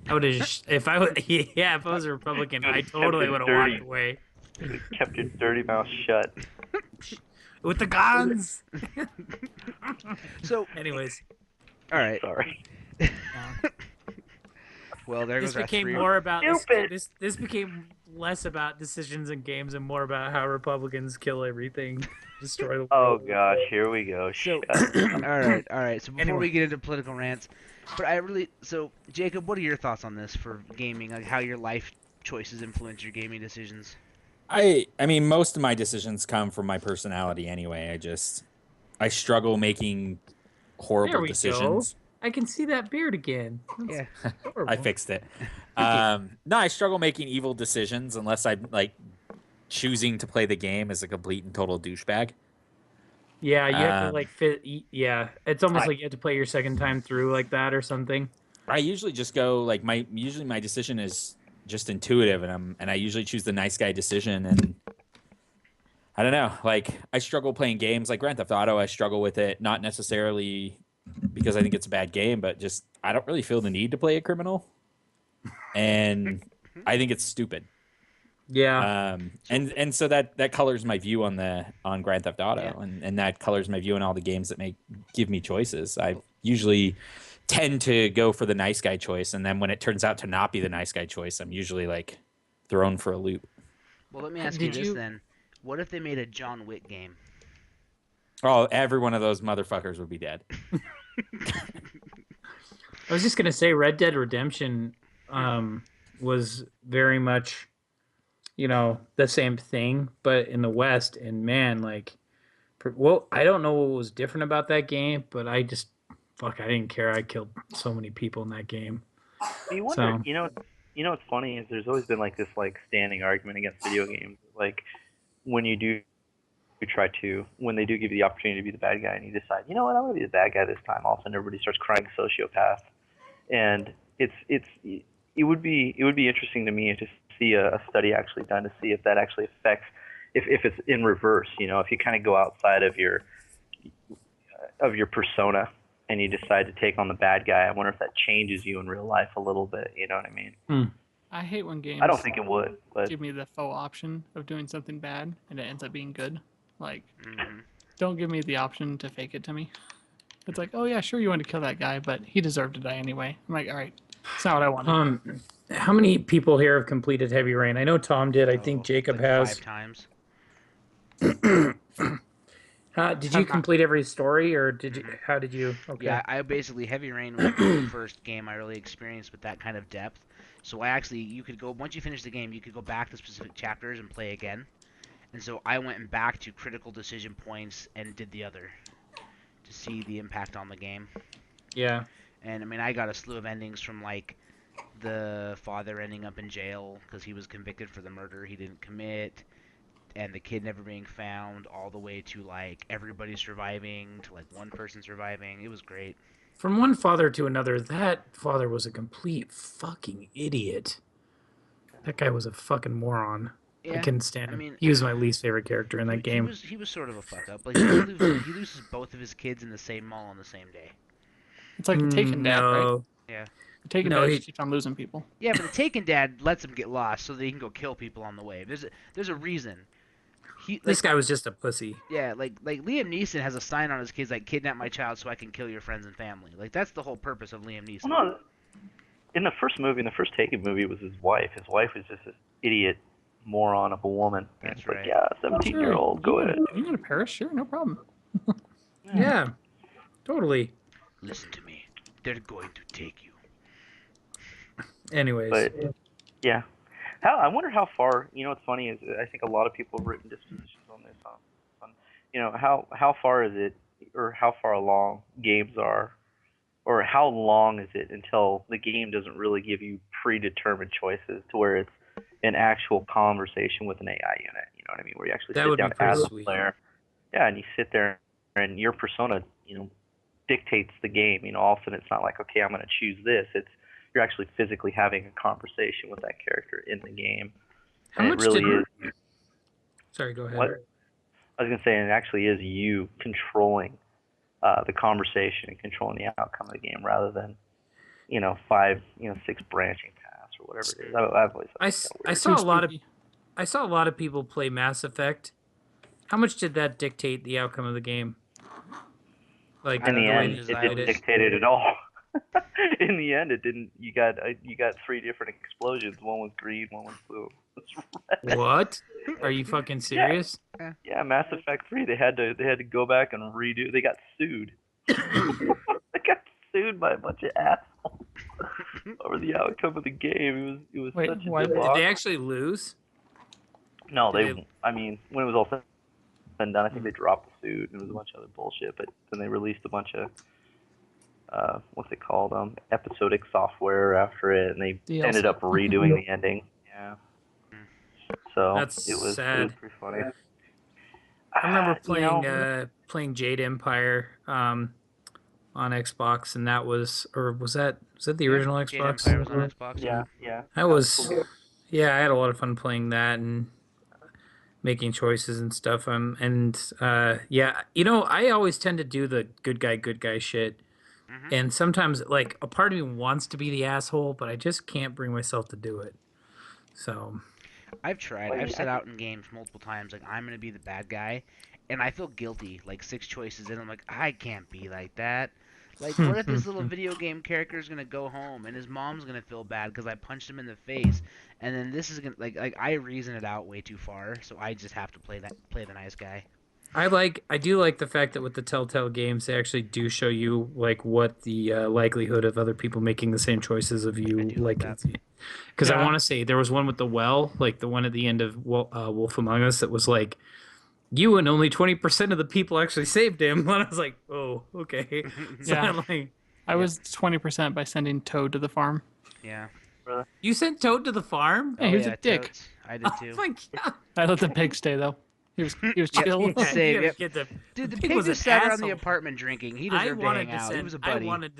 Speaker 1: I would have just, if I would, yeah, if I was a Republican, I totally would have
Speaker 2: Dirty.
Speaker 1: walked away
Speaker 2: Kept your dirty mouth shut.
Speaker 1: with the guns.
Speaker 4: So,
Speaker 1: Anyways,
Speaker 4: all right.
Speaker 2: Sorry.
Speaker 4: Well, there
Speaker 1: This
Speaker 4: goes our
Speaker 1: became
Speaker 4: 3.
Speaker 1: more about
Speaker 2: Stupid.
Speaker 1: this became less about decisions in games and more about how Republicans kill everything, destroy the
Speaker 2: Oh
Speaker 1: world.
Speaker 2: gosh, here we go.
Speaker 4: So,
Speaker 2: Shut
Speaker 4: all right. So before we
Speaker 1: Anyway.
Speaker 4: get into political rants, so Jacob, what are your thoughts on this for gaming? Like how your life choices influence your gaming decisions?
Speaker 5: I mean, most of my decisions come from my personality anyway. I struggle making
Speaker 1: There
Speaker 5: horrible
Speaker 1: we
Speaker 5: decisions.
Speaker 1: go. I can see that beard again. That's
Speaker 4: Yeah.
Speaker 1: adorable.
Speaker 5: I fixed it. No, I struggle making evil decisions unless I'm like choosing to play the game as a complete and total douchebag.
Speaker 1: Yeah, you have to
Speaker 5: Um,
Speaker 1: like fit. Yeah, it's almost
Speaker 5: I-
Speaker 1: like you have to play your second time through like that or something.
Speaker 5: I usually just go like usually my decision is just intuitive, and I usually choose the nice guy decision. And I don't know, like I struggle playing games like Grand Theft Auto. I struggle with it, not necessarily because I think it's a bad game, but just I don't really feel the need to play a criminal, and I think it's stupid.
Speaker 1: Yeah,
Speaker 5: And so that colors my view on Grand Theft Auto,
Speaker 4: Yeah.
Speaker 5: and that colors my view on all the games that give me choices. I usually tend to go for the nice guy choice, and then when it turns out to not be the nice guy choice, I'm usually like thrown for a loop.
Speaker 4: Well, let me ask you
Speaker 1: Did
Speaker 4: this
Speaker 1: you-
Speaker 4: then. What if they made a John Wick game?
Speaker 5: Oh, every one of those motherfuckers would be dead.
Speaker 1: I was just gonna say Red Dead Redemption was very much, the same thing, but in the West. And man, like, well, I don't know what was different about that game, but I didn't care. I killed so many people in that game.
Speaker 2: You wonder,
Speaker 1: So-
Speaker 2: you know what's funny is there's always been like this like standing argument against video games. Like when you do try to, when they do give you the opportunity to be the bad guy and you decide, you know what, I'm gonna be the bad guy this time. All of a sudden everybody starts crying sociopath, and it would be interesting to me to see a study actually done to see if that actually affects if it's in reverse. If you kind of go outside of your persona and you decide to take on the bad guy, I wonder if that changes you in real life a little bit. You know what I mean?
Speaker 3: I hate when games
Speaker 2: I don't think it would, but
Speaker 3: give me the faux option of doing something bad and it ends up being good. Like,
Speaker 4: Hmm.
Speaker 3: don't give me the option to fake it to me. It's like, oh yeah, sure you want to kill that guy, but he deserved to die anyway. I'm like, all right, it's not what I wanted.
Speaker 1: How many people here have completed Heavy Rain? I know Tom did. I think
Speaker 4: Oh,
Speaker 1: Jacob
Speaker 4: like
Speaker 1: has.
Speaker 4: 5 times.
Speaker 1: Did you complete every story, or did you? How did you? Okay.
Speaker 4: Yeah, I basically Heavy Rain was the first game I really experienced with that kind of depth. So you could go once you finish the game, you could go back to specific chapters and play again. And so I went back to critical decision points and did the other to see the impact on the game.
Speaker 1: Yeah.
Speaker 4: And I mean, I got a slew of endings from like the father ending up in jail because he was convicted for the murder he didn't commit, and the kid never being found, all the way to like everybody surviving to like one person surviving. It was great.
Speaker 1: From one father to another, that father was a complete fucking idiot. That guy was a fucking moron. I
Speaker 4: Yeah,
Speaker 1: couldn't stand
Speaker 4: I
Speaker 1: him.
Speaker 4: mean,
Speaker 1: He was my least favorite character in that game.
Speaker 4: He was sort of a fuck up. Like he loses both of his kids in the same mall on the same day.
Speaker 3: It's like the Taken Dad, right?
Speaker 1: No.
Speaker 4: Yeah.
Speaker 3: The Taken
Speaker 1: No,
Speaker 3: Dad
Speaker 1: he-
Speaker 3: just keeps on losing people.
Speaker 4: Yeah, but the Taken Dad lets him get lost so that he can go kill people on the way. There's a reason.
Speaker 1: This guy was just a pussy.
Speaker 4: Yeah, like Liam Neeson has a sign on his kids like "Kidnap my child so I can kill your friends and family." Like that's the whole purpose of Liam Neeson.
Speaker 2: well, no. In the first Taken movie was his wife. His wife was just this idiot moron of a woman. And
Speaker 4: That's
Speaker 2: it's like,
Speaker 4: right.
Speaker 2: yeah, 17-year-old, go ahead.
Speaker 3: You want to perish? Sure, no problem.
Speaker 1: Yeah. Totally.
Speaker 4: Listen to me. They're going to take you.
Speaker 1: Anyways.
Speaker 2: But yeah, I wonder how far. What's funny is I think a lot of people have written dispositions on this. How far is it, or how far along games are, or how long is it until the game doesn't really give you predetermined choices to where it's an actual conversation with an AI unit. You know what I mean? Where you actually
Speaker 1: That
Speaker 2: sit
Speaker 1: would be
Speaker 2: down
Speaker 1: pretty
Speaker 2: as a
Speaker 1: sweet.
Speaker 2: player. Yeah, and you sit there and your persona, dictates the game. All of a sudden it's not like, okay, I'm going to choose this. It's you're actually physically having a conversation with that character in the game.
Speaker 1: How
Speaker 2: And
Speaker 1: much
Speaker 2: it really
Speaker 1: did-
Speaker 2: is.
Speaker 1: Sorry, go ahead.
Speaker 2: What? I was going to say, and it actually is you controlling the conversation and controlling the outcome of the game rather than, 6 branching paths or whatever it is. I've always thought
Speaker 1: I,
Speaker 2: that
Speaker 1: s-
Speaker 2: was
Speaker 1: I
Speaker 2: weird.
Speaker 1: saw a
Speaker 3: Too
Speaker 1: lot of
Speaker 3: spooky.
Speaker 1: I saw a lot of people play Mass Effect. How much did that dictate the outcome of the game? Like
Speaker 2: In the
Speaker 1: way
Speaker 2: end,
Speaker 1: they
Speaker 2: it
Speaker 1: designed
Speaker 2: didn't
Speaker 1: it.
Speaker 2: dictate it at all. In the end, it didn't. You got 3 different explosions. One was green, one was blue.
Speaker 1: What? Are you fucking serious?
Speaker 2: Yeah, Mass Effect 3. They had to go back and redo. They got sued. They got sued by a bunch of assholes over the outcome of the game. It was
Speaker 3: Wait,
Speaker 2: such a
Speaker 3: why- Did
Speaker 1: Did
Speaker 2: debacle.
Speaker 1: they actually lose?
Speaker 2: No,
Speaker 1: did
Speaker 2: they. I mean, when it was all said and done, I think they dropped the suit. And it was a bunch of other bullshit. But then they released a bunch of what's it called? Episodic software after it, and they
Speaker 3: DLC.
Speaker 2: ended up redoing the ending. Yeah. So
Speaker 1: That's
Speaker 2: it was
Speaker 1: sad.
Speaker 2: pretty funny.
Speaker 1: I remember
Speaker 2: You know,
Speaker 1: playing Jade Empire on Xbox, and that was, or was that the original
Speaker 4: Jade
Speaker 1: Xbox?
Speaker 4: Empire was on Xbox.
Speaker 2: yeah.
Speaker 1: That was, yeah, I had a lot of fun playing that and making choices and stuff. Yeah, you know, I always tend to do the good guy shit.
Speaker 4: Mhm.
Speaker 1: And sometimes, like, a part of me wants to be the asshole, but I just can't bring myself to do it. So,
Speaker 4: I've tried.
Speaker 2: Well,
Speaker 4: I've
Speaker 2: yeah,
Speaker 4: set out in games multiple times, like I'm gonna be the bad guy, and I feel guilty. Like 6 choices in, I'm like, I can't be like that. Like, what if this little video game character is gonna go home and his mom's gonna feel bad because I punched him in the face, and then this is gonna like I reason it out way too far, so I just have to play the nice guy.
Speaker 1: I do like the fact that with the Telltale games, they actually do show you like what the likelihood of other people making the same choices of you,
Speaker 4: I do like that.
Speaker 1: because I
Speaker 3: Yeah.
Speaker 1: want to say there was one with the well, like the one at the end of Wolf Among Us, that was like you and only 20% of the people actually saved him. And I was like, oh, okay. So
Speaker 3: Yeah.
Speaker 1: I'm like,
Speaker 3: I was 20% by sending Toad to the farm.
Speaker 4: Yeah.
Speaker 1: you sent Toad to the farm?
Speaker 3: Yeah, he was a
Speaker 4: yeah,
Speaker 3: dick.
Speaker 4: totes. I did
Speaker 1: Oh
Speaker 4: too.
Speaker 1: my god!
Speaker 3: I let the pig stay though. He was chill.
Speaker 4: Yeah. Save,
Speaker 1: You gotta
Speaker 4: yep.
Speaker 1: get the
Speaker 4: Dude, the
Speaker 1: pig
Speaker 4: pig
Speaker 1: was
Speaker 4: just
Speaker 1: an
Speaker 4: sat around the
Speaker 1: asshole.
Speaker 4: apartment drinking. He
Speaker 1: I
Speaker 4: deserved to
Speaker 1: wanted
Speaker 4: hang
Speaker 1: to
Speaker 4: out.
Speaker 1: send.
Speaker 4: He was a
Speaker 1: I
Speaker 4: buddy.
Speaker 1: wanted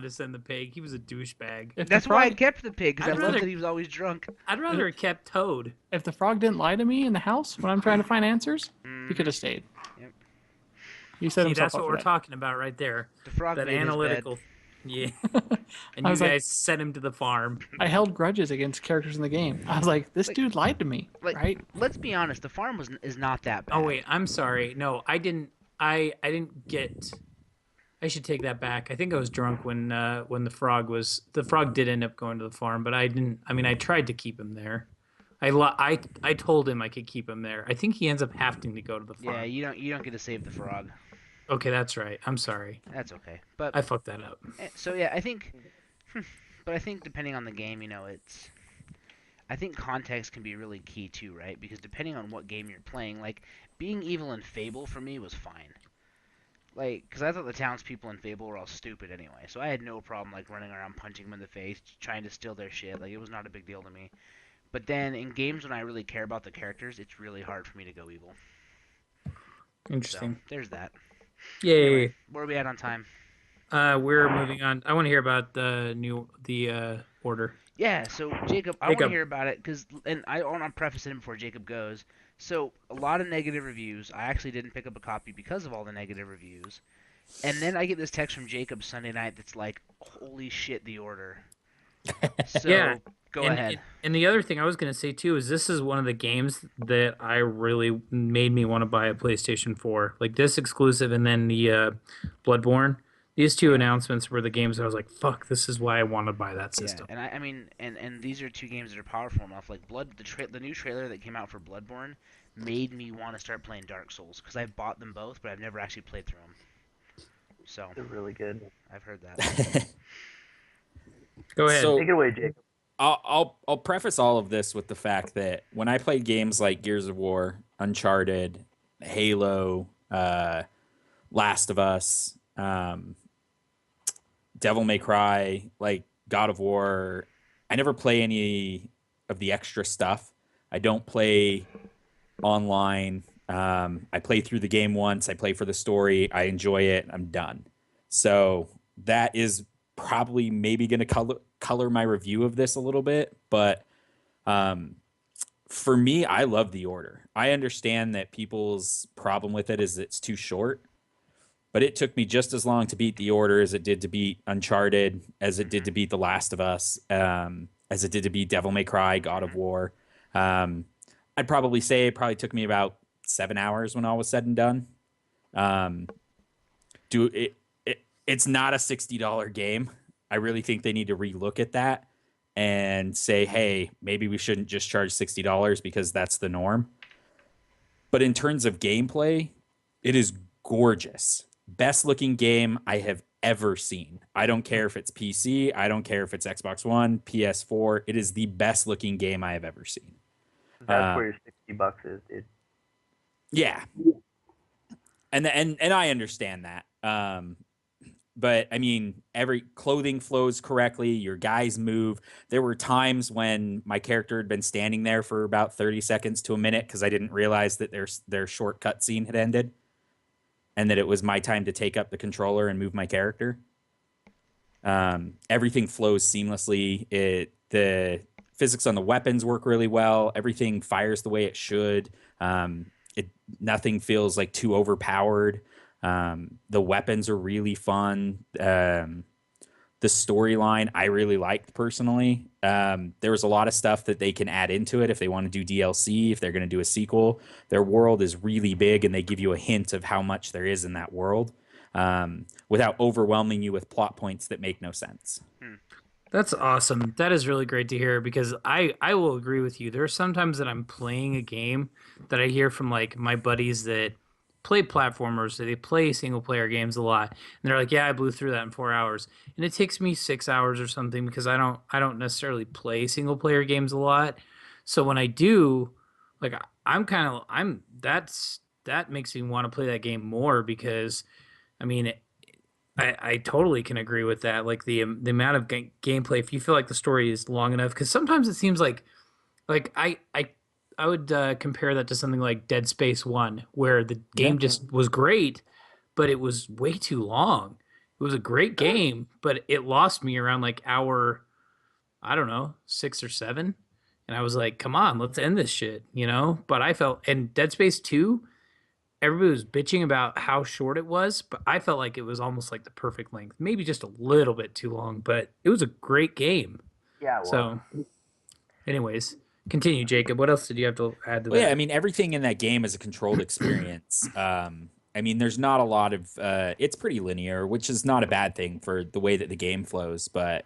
Speaker 1: to send the pig. He was a douchebag.
Speaker 3: If
Speaker 4: That's
Speaker 3: the
Speaker 4: why I
Speaker 3: frog,
Speaker 4: kept the pig, because I
Speaker 1: I'd
Speaker 4: loved
Speaker 1: rather-
Speaker 4: that he was always drunk.
Speaker 1: I'd rather have kept Toad.
Speaker 3: if the frog didn't lie to me in the house when I'm trying to find answers, he could have stayed.
Speaker 4: Yep.
Speaker 3: He set
Speaker 1: See,
Speaker 3: himself
Speaker 1: that's
Speaker 3: up
Speaker 1: what
Speaker 3: for
Speaker 1: we're
Speaker 3: that.
Speaker 1: talking about right there.
Speaker 4: The frog
Speaker 1: That
Speaker 4: made
Speaker 1: analytical. Yeah. And
Speaker 3: I
Speaker 1: you
Speaker 3: was like-
Speaker 1: guys sent him to the farm.
Speaker 3: I held grudges against characters in the game. I was like, this
Speaker 4: Like-
Speaker 3: dude lied to me,
Speaker 4: like-
Speaker 3: right?
Speaker 4: Let's be honest, the farm is not that bad.
Speaker 1: Oh wait, I'm sorry. No, I didn't. I didn't get. I should take that back. I think I was drunk when the frog did end up going to the farm, but I didn't. I mean, I tried to keep him there. I told him I could keep him there. I think he ends up having to go to the farm.
Speaker 4: Yeah, you don't get to save the frog.
Speaker 1: Okay, that's right. I'm sorry.
Speaker 4: That's okay. But
Speaker 1: I fucked that up.
Speaker 4: so yeah, I think but I think depending on the game, you know, I think context can be really key too, right? Because depending on what game you're playing, like being evil in Fable for me was fine. Like, because I thought the townspeople in Fable were all stupid anyway, so I had no problem like running around punching them in the face, trying to steal their shit. Like, it was not a big deal to me. But then in games when I really care about the characters, it's really hard for me to go evil. So
Speaker 1: Interesting.
Speaker 4: there's that.
Speaker 1: Yay.
Speaker 4: Anyway, where are we at on time?
Speaker 1: We're moving on. I want to hear about the order.
Speaker 4: Yeah, so Jacob, I want to
Speaker 1: Jacob.
Speaker 4: hear about it and I want to preface it before Jacob goes. So a lot of negative reviews. I actually didn't pick up a copy because of all the negative reviews. And then I get this text from Jacob Sunday night that's like, "Holy shit, the order." So
Speaker 1: Yeah,
Speaker 4: go
Speaker 1: and,
Speaker 4: ahead.
Speaker 1: And the other thing I was going to say too is this is one of the games that I really made me want to buy a PlayStation 4. Like this exclusive and then the Bloodborne. These two announcements were the games that I was like, "Fuck, this is why I want to buy that system."
Speaker 4: Yeah, and I mean, and these are two games that are powerful enough. Like the new trailer that came out for Bloodborne made me want to start playing Dark Souls because I've bought them both, but I've never actually played through them. So
Speaker 2: They're really good.
Speaker 4: I've heard that.
Speaker 1: Go ahead.
Speaker 5: So
Speaker 2: Take it away, Jacob.
Speaker 5: I'll preface all of this with the fact that when I played games like Gears of War, Uncharted, Halo, Last of Us, Devil May Cry, like God of War, I never play any of the extra stuff. I don't play online. I play through the game once. I play for the story. I enjoy it. I'm done. So that is probably maybe going to color my review of this a little bit. But for me, I love The Order. I understand that people's problem with it is it's too short. But it took me just as long to beat The Order as it did to beat Uncharted, as it did to beat The Last of Us, as it did to beat Devil May Cry, God of War. I'd probably say it probably took me about 7 hours when all was said and done. It's not a $60 game. I really think they need to relook at that and say, hey, maybe we shouldn't just charge $60 because that's the norm. But in terms of gameplay, it is gorgeous. Best looking game I have ever seen. I don't care if it's PC, I don't care if it's Xbox One, PS4. It is the best looking game I have ever seen.
Speaker 2: That's where your $60 is, dude.
Speaker 5: Yeah. And I understand that. But I mean, every clothing flows correctly. Your guys move. There were times when my character had been standing there for about 30 seconds to a minute because I didn't realize that their short cutscene had ended, and that it was my time to take up the controller and move my character. Everything flows seamlessly. The physics on the weapons work really well. Everything fires the way it should. Nothing feels like too overpowered. The weapons are really fun. The storyline I really liked personally. There was a lot of stuff that they can add into it if they want to do DLC, if they're going to do a sequel. Their world is really big, and they give you a hint of how much there is in that world without overwhelming you with plot points that make no sense.
Speaker 1: That's awesome. That is really great to hear because I will agree with you. There are sometimes that I'm playing a game that I hear from like my buddies that play platformers, so they play single player games a lot, and they're like, yeah, I blew through that in 4 hours, and it takes me 6 hours or something because I don't necessarily play single player games a lot. So when I do, like, that makes me want to play that game more because I mean I totally can agree with that. Like the amount of gameplay, if you feel like the story is long enough, because sometimes it seems like I would compare that to something like Dead Space 1, where the game just was great, but it was way too long. It was a great game, but it lost me around like hour, I don't know, 6 or 7. And I was like, come on, let's end this shit, you know? But I felt, and Dead Space 2, everybody was bitching about how short it was, but I felt like it was almost like the perfect length. Maybe just a little bit too long, but it was a great game.
Speaker 2: Yeah, well,
Speaker 1: So, anyways. Continue, Jacob. What else did you have to add to that?
Speaker 5: Yeah, I mean, everything in that game is a controlled experience. I mean, there's not a lot of it's pretty linear, which is not a bad thing for the way that the game flows, but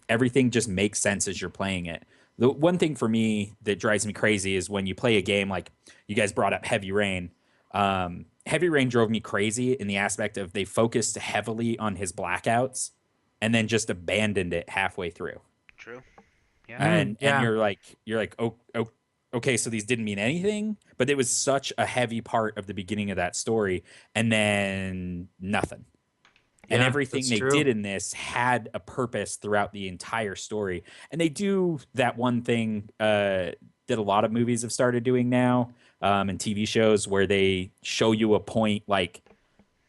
Speaker 5: everything just makes sense as you're playing it. The one thing for me that drives me crazy is when you play a game like you guys brought up Heavy Rain. Heavy Rain drove me crazy in the aspect of they focused heavily on his blackouts and then just abandoned it halfway through.
Speaker 4: True. Yeah.
Speaker 5: And you're like, oh, okay, so these didn't mean anything, but it was such a heavy part of the beginning of that story, and then nothing. And
Speaker 1: Yeah,
Speaker 5: everything
Speaker 1: that's
Speaker 5: they
Speaker 1: true.
Speaker 5: did in this had a purpose throughout the entire story. And they do that one thing that a lot of movies have started doing now, and TV shows, where they show you a point like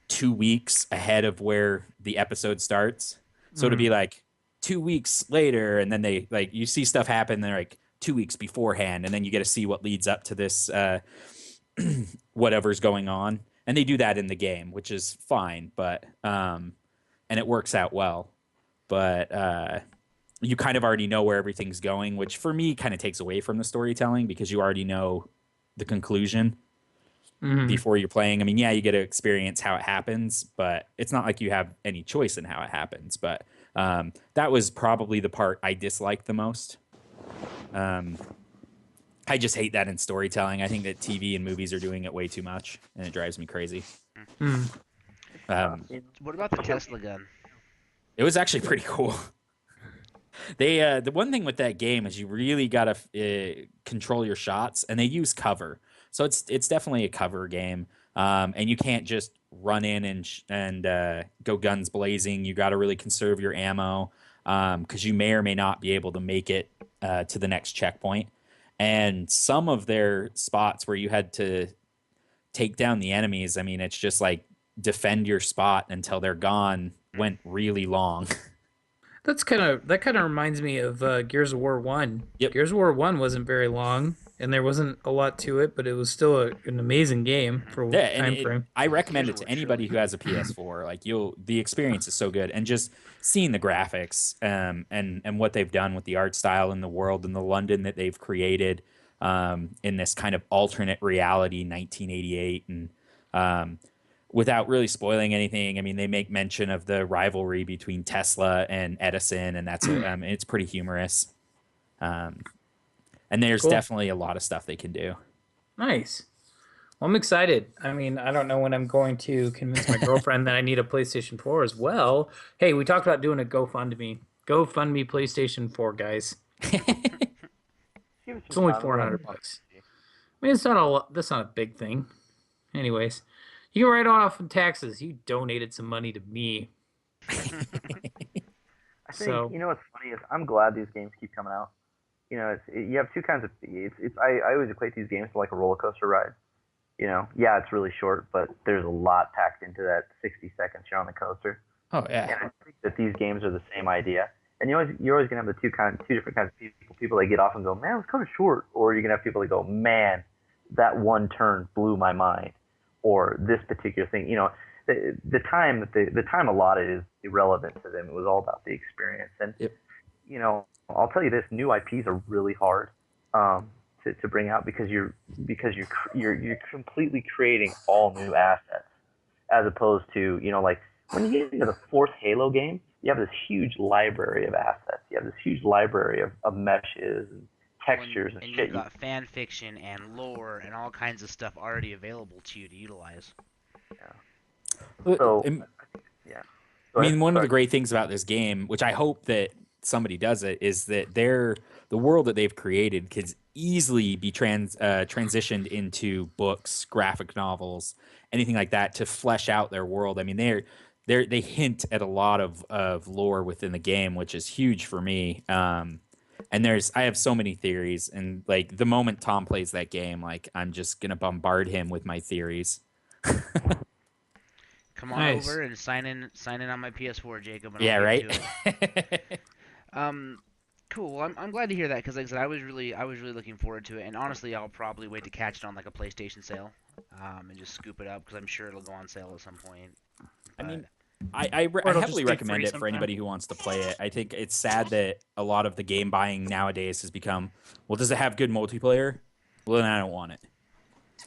Speaker 5: 2 weeks ahead of where the episode starts. So to be like 2 weeks later, and then they like you see stuff happen. They're like 2 weeks beforehand, and then you get to see what leads up to this whatever's going on. And they do that in the game, which is fine, but and it works out well. But you kind of already know where everything's going, which for me kind of takes away from the storytelling because you already know the conclusion before you're playing. I mean, yeah, you get to experience how it happens, but it's not like you have any choice in how it happens. But that was probably the part I disliked the most. I just hate that in storytelling. I think that TV and movies are doing it way too much, and it drives me crazy.
Speaker 4: What about the Tesla gun?
Speaker 5: It was actually pretty cool. They the one thing with that game is you really gotta control your shots, and they use cover, so it's definitely a cover game. And you can't just run in and go guns blazing. You got to really conserve your ammo because you may or may not be able to make it to the next checkpoint. And some of their spots where you had to take down the enemies, I mean, it's just like defend your spot until they're gone, went really long.
Speaker 1: That kind of reminds me of Gears of War 1.
Speaker 5: Yep.
Speaker 1: Gears of War 1 wasn't very long, and there wasn't a lot to it, but it was still an amazing game for
Speaker 5: Yeah,
Speaker 1: time
Speaker 5: and
Speaker 1: frame.
Speaker 5: I recommend it to anybody who has a PS4. Like the experience is so good, and just seeing the graphics, and what they've done with the art style and the world and the London that they've created, in this kind of alternate reality, 1988, and without really spoiling anything, I mean, they make mention of the rivalry between Tesla and Edison, and it's pretty humorous. Um, and there's
Speaker 1: Cool.
Speaker 5: definitely a lot of stuff they can do.
Speaker 1: Nice. Well, I'm excited. I mean, I don't know when I'm going to convince my girlfriend that I need a PlayStation 4 as well. Hey, we talked about doing a GoFundMe. GoFundMe PlayStation 4, guys.
Speaker 2: Give it some
Speaker 1: It's only
Speaker 2: time.
Speaker 1: $400. I mean, it's not that's not a big thing. Anyways, you can write off in taxes. You donated some money to me.
Speaker 2: I think
Speaker 1: So-
Speaker 2: you know what's funny is I'm glad these games keep coming out. You know, you have two kinds of I always equate these games to like a roller coaster ride. You know, yeah, it's really short, but there's a lot packed into that 60 seconds you're on the coaster.
Speaker 5: Oh
Speaker 2: And
Speaker 5: yeah.
Speaker 2: I think that these games are the same idea. And you're always gonna have the two different kinds of people. People that get off and go, man, it was kind of short, or you're gonna have people that go, man, that one turn blew my mind, or this particular thing. You know, the time allotted is irrelevant to them. It was all about the experience. And
Speaker 5: Yep.
Speaker 2: you know, I'll tell you this: new IPs are really hard to bring out because you're completely creating all new assets, as opposed to, you know, like when you get into the fourth Halo game, you have this huge library of assets. You have this huge library of meshes and textures and
Speaker 4: and
Speaker 2: shit.
Speaker 4: you've got fan fiction and lore and all kinds of stuff already available to you to utilize.
Speaker 2: So,
Speaker 5: And-
Speaker 2: yeah.
Speaker 5: I mean, one of the great things about this game, which I hope that somebody does it, is that the world that they've created could easily be transitioned into books, graphic novels, anything like that to flesh out their world. I mean, they hint at a lot of lore within the game, which is huge for me. And I have so many theories, and like the moment Tom plays that game, like I'm just gonna bombard him with my theories.
Speaker 4: Come on
Speaker 1: Nice.
Speaker 4: over and sign in on my PS4, Jacob. And
Speaker 5: Yeah,
Speaker 4: I'll
Speaker 5: right.
Speaker 4: get to it. Cool. Well, I'm glad to hear that because, like I said, I was really looking forward to it. And honestly, I'll probably wait to catch it on like a PlayStation sale, and just scoop it up because I'm sure it'll go on sale at some point.
Speaker 5: I
Speaker 4: But-
Speaker 5: mean, I
Speaker 1: Or it'll
Speaker 5: heavily
Speaker 1: just be
Speaker 5: recommend
Speaker 1: free
Speaker 5: it for
Speaker 1: sometime.
Speaker 5: anybody who wants to play it. I think it's sad that a lot of the game buying nowadays has become, well, does it have good multiplayer? Well, then I don't want it.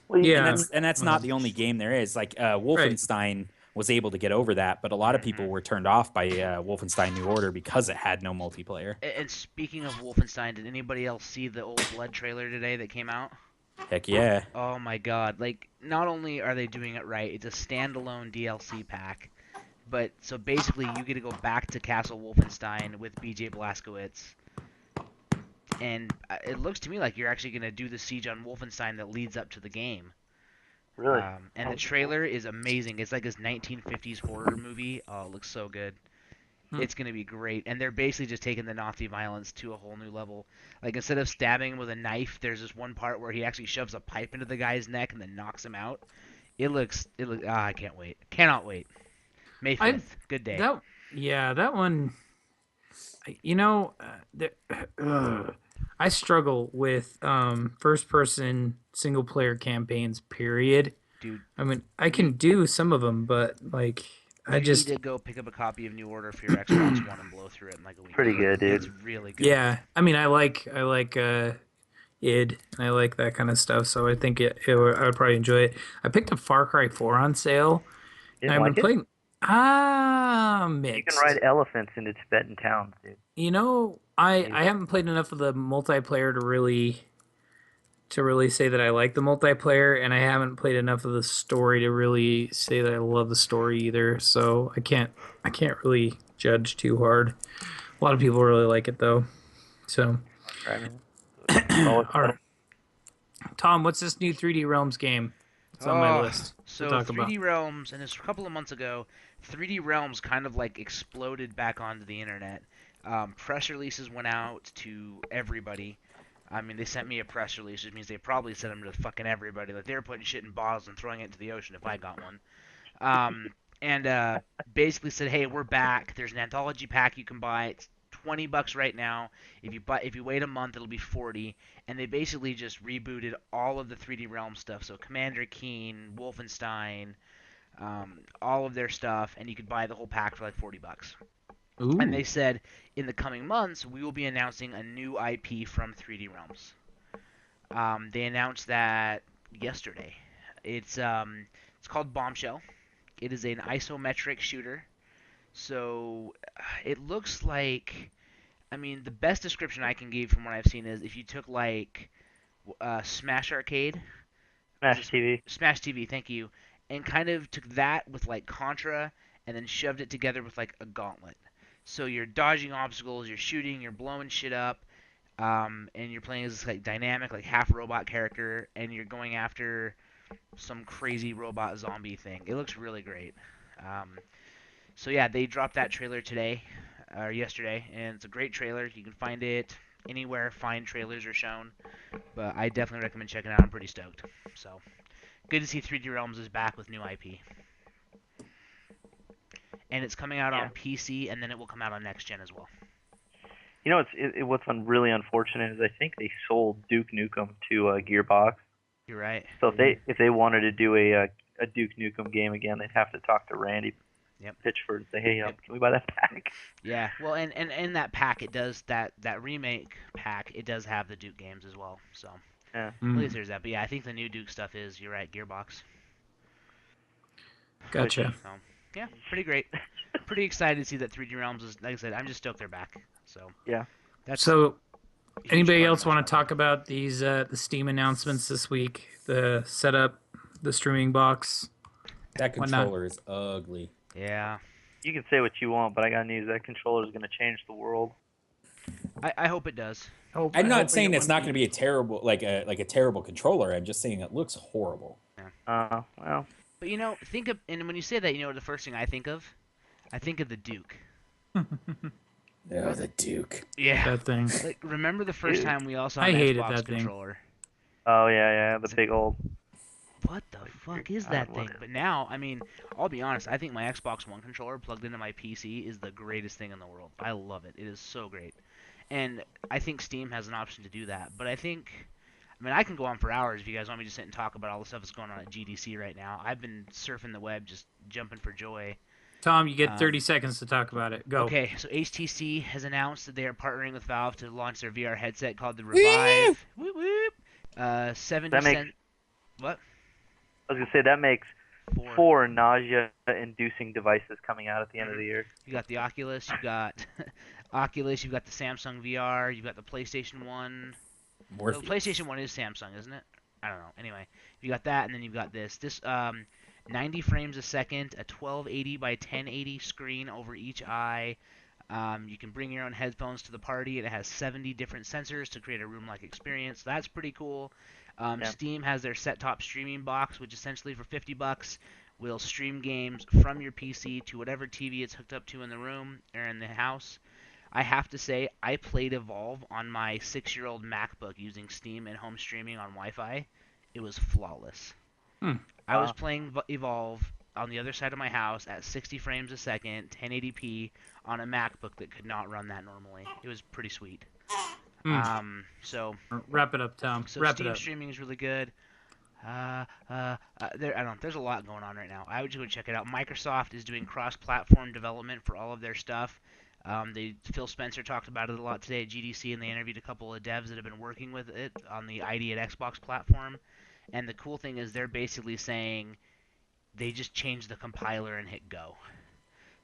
Speaker 2: Well, you-
Speaker 1: Yeah.
Speaker 5: And that's not the only game there is. Like Wolfenstein was able to get over that, but a lot of people were turned off by Wolfenstein New Order because it had no multiplayer.
Speaker 4: And speaking of Wolfenstein, did anybody else see the Old Blood trailer today that came out?
Speaker 5: Heck yeah.
Speaker 4: Oh my god, like, not only are they doing it right, it's a standalone DLC pack, but, so basically you get to go back to Castle Wolfenstein with BJ Blazkowicz, and it looks to me like you're actually going to do the siege on Wolfenstein that leads up to the game.
Speaker 2: really.
Speaker 4: And the trailer is amazing. It's like this 1950s horror movie. Oh, it looks so good. It's going to be great. And they're basically just taking the Nazi violence to a whole new level. Like, instead of stabbing him with a knife, there's this one part where he actually shoves a pipe into the guy's neck and then knocks him out. I can't wait. Cannot wait. May 5th. Good day.
Speaker 1: That one. You know, I struggle with first-person single-player campaigns. Period.
Speaker 4: Dude,
Speaker 1: I mean, I can do some of them, but like, I
Speaker 4: you
Speaker 1: just
Speaker 4: need to go pick up a copy of New Order for your Xbox One and blow through it in like a week.
Speaker 2: Pretty good, dude.
Speaker 4: It's really good.
Speaker 1: yeah. I mean, I like id, and I like that kind of stuff. So I think I would probably enjoy it. I picked up Far Cry 4 on sale.
Speaker 2: You
Speaker 1: And
Speaker 2: didn't
Speaker 1: I've
Speaker 2: like
Speaker 1: been
Speaker 2: it?
Speaker 1: playing.
Speaker 2: You
Speaker 1: Mixed.
Speaker 2: can ride elephants into Tibetan towns, dude.
Speaker 1: You know, I haven't played enough of the multiplayer to really say that I like the multiplayer, and I haven't played enough of the story to really say that I love the story either. So I can't really judge too hard. A lot of people really like it though. So,
Speaker 2: Right, man?
Speaker 1: all right, Tom, what's this new 3D Realms game? It's on my list
Speaker 4: So
Speaker 1: to talk
Speaker 4: 3D
Speaker 1: about.
Speaker 4: Realms, and it's a couple of months ago, 3D Realms kind of like exploded back onto the internet. Press releases went out to everybody. I mean, they sent me a press release, which means they probably sent them to fucking everybody. Like, they were putting shit in bottles and throwing it into the ocean if I got one. And basically said, hey, we're back. There's an anthology pack you can buy. It's $20 right now. If you wait a month, it'll be $40. And they basically just rebooted all of the 3D Realm stuff. So Commander Keen, Wolfenstein, all of their stuff, and you could buy the whole pack for like $40.
Speaker 1: Ooh.
Speaker 4: And they said, in the coming months, we will be announcing a new IP from 3D Realms. They announced that yesterday. It's called Bombshell. It is an isometric shooter. So it looks like, I mean, the best description I can give from what I've seen is if you took like Smash Arcade,
Speaker 2: Smash TV.
Speaker 4: Smash TV, thank you, and kind of took that with like Contra and then shoved it together with like a gauntlet. So you're dodging obstacles, you're shooting, you're blowing shit up, and you're playing as this like dynamic, like half robot character, and you're going after some crazy robot zombie thing. It looks really great. So yeah, they dropped that trailer today, or yesterday, and it's a great trailer. You can find it anywhere fine trailers are shown, but I definitely recommend checking it out. I'm pretty stoked. So good to see 3D Realms is back with new IP. And it's coming out on PC, and then it will come out on next gen as well.
Speaker 2: You know, what's really unfortunate is I think they sold Duke Nukem to Gearbox.
Speaker 4: You're right.
Speaker 2: So if they wanted to do a Duke Nukem game again, they'd have to talk to Randy Pitchford and say, hey, can we buy that pack?
Speaker 4: Yeah, well, and in that pack, it does that remake pack. It does have the Duke games as well. So at least there's that. But yeah, I think the new Duke stuff is, you're right, Gearbox.
Speaker 1: Gotcha.
Speaker 4: So, yeah, pretty great. Pretty excited to see that 3D Realms is, like I said, I'm just stoked they're back. So
Speaker 2: yeah.
Speaker 1: So
Speaker 4: a huge
Speaker 1: anybody
Speaker 4: part of
Speaker 1: else
Speaker 4: my
Speaker 1: want to
Speaker 4: shopping.
Speaker 1: talk about these the Steam announcements this week? The setup, the streaming box.
Speaker 5: That
Speaker 1: Why not?
Speaker 5: controller is ugly.
Speaker 4: Yeah,
Speaker 2: You can say what you want, but I got news. That controller is going to change the world.
Speaker 4: I hope it does.
Speaker 5: I'm not saying it's not going to be a terrible a terrible controller. I'm just saying it looks horrible.
Speaker 2: Well,
Speaker 4: But you know, think of, and when you say that, you know what the first thing I think of? I think of the Duke.
Speaker 5: Oh, the Duke.
Speaker 4: Yeah.
Speaker 1: That thing.
Speaker 4: Like, remember the first
Speaker 2: Dude.
Speaker 4: time we all saw
Speaker 1: I
Speaker 4: an
Speaker 1: hated
Speaker 4: Xbox
Speaker 1: that thing.
Speaker 4: controller?
Speaker 2: oh yeah, the big old.
Speaker 4: What the fuck is
Speaker 2: God,
Speaker 4: that
Speaker 2: what
Speaker 4: thing?
Speaker 2: is-
Speaker 4: But now, I mean, I'll be honest, I think my Xbox One controller plugged into my PC is the greatest thing in the world. I love it. It is so great. And I think Steam has an option to do that. But I mean, I can go on for hours if you guys want me to sit and talk about all the stuff that's going on at GDC right now. I've been surfing the web, just jumping for joy.
Speaker 1: Tom, you get 30 seconds to talk about it. Go.
Speaker 4: Okay, so HTC has announced that they are partnering with Valve to launch their VR headset called the Revive. Whoop whoop. 70
Speaker 2: That makes-
Speaker 4: cent. What?
Speaker 2: I was going to say that makes
Speaker 4: 4.
Speaker 2: 4 nausea-inducing devices coming out at the end of the year.
Speaker 4: You got the Oculus, you got Oculus, you've got the Samsung VR, you've got the PlayStation 1. No, the PlayStation 1 is Samsung, isn't it? I don't know. Anyway, you got that, and then you've got this. 90 frames a second, a 1280 by 1080 screen over each eye. You can bring your own headphones to the party. It has 70 different sensors to create a room-like experience. So that's pretty cool. Steam has their set-top streaming box, which essentially for $50 will stream games from your PC to whatever TV it's hooked up to in the room or in the house. I have to say, I played Evolve on my 6-year-old MacBook using Steam and home streaming on Wi-Fi. It was flawless. I was playing Evolve on the other side of my house at 60 frames a second, 1080p on a MacBook that could not run that normally. It was pretty sweet. So
Speaker 1: Wrap it up, Tom. Wrap it
Speaker 4: Steam
Speaker 1: up.
Speaker 4: streaming is really good. There's a lot going on right now. I would just go check it out. Microsoft is doing cross-platform development for all of their stuff. Phil Spencer talked about it a lot today at GDC, and they interviewed a couple of devs that have been working with it on the ID at Xbox platform. And the cool thing is they're basically saying they just change the compiler and hit go.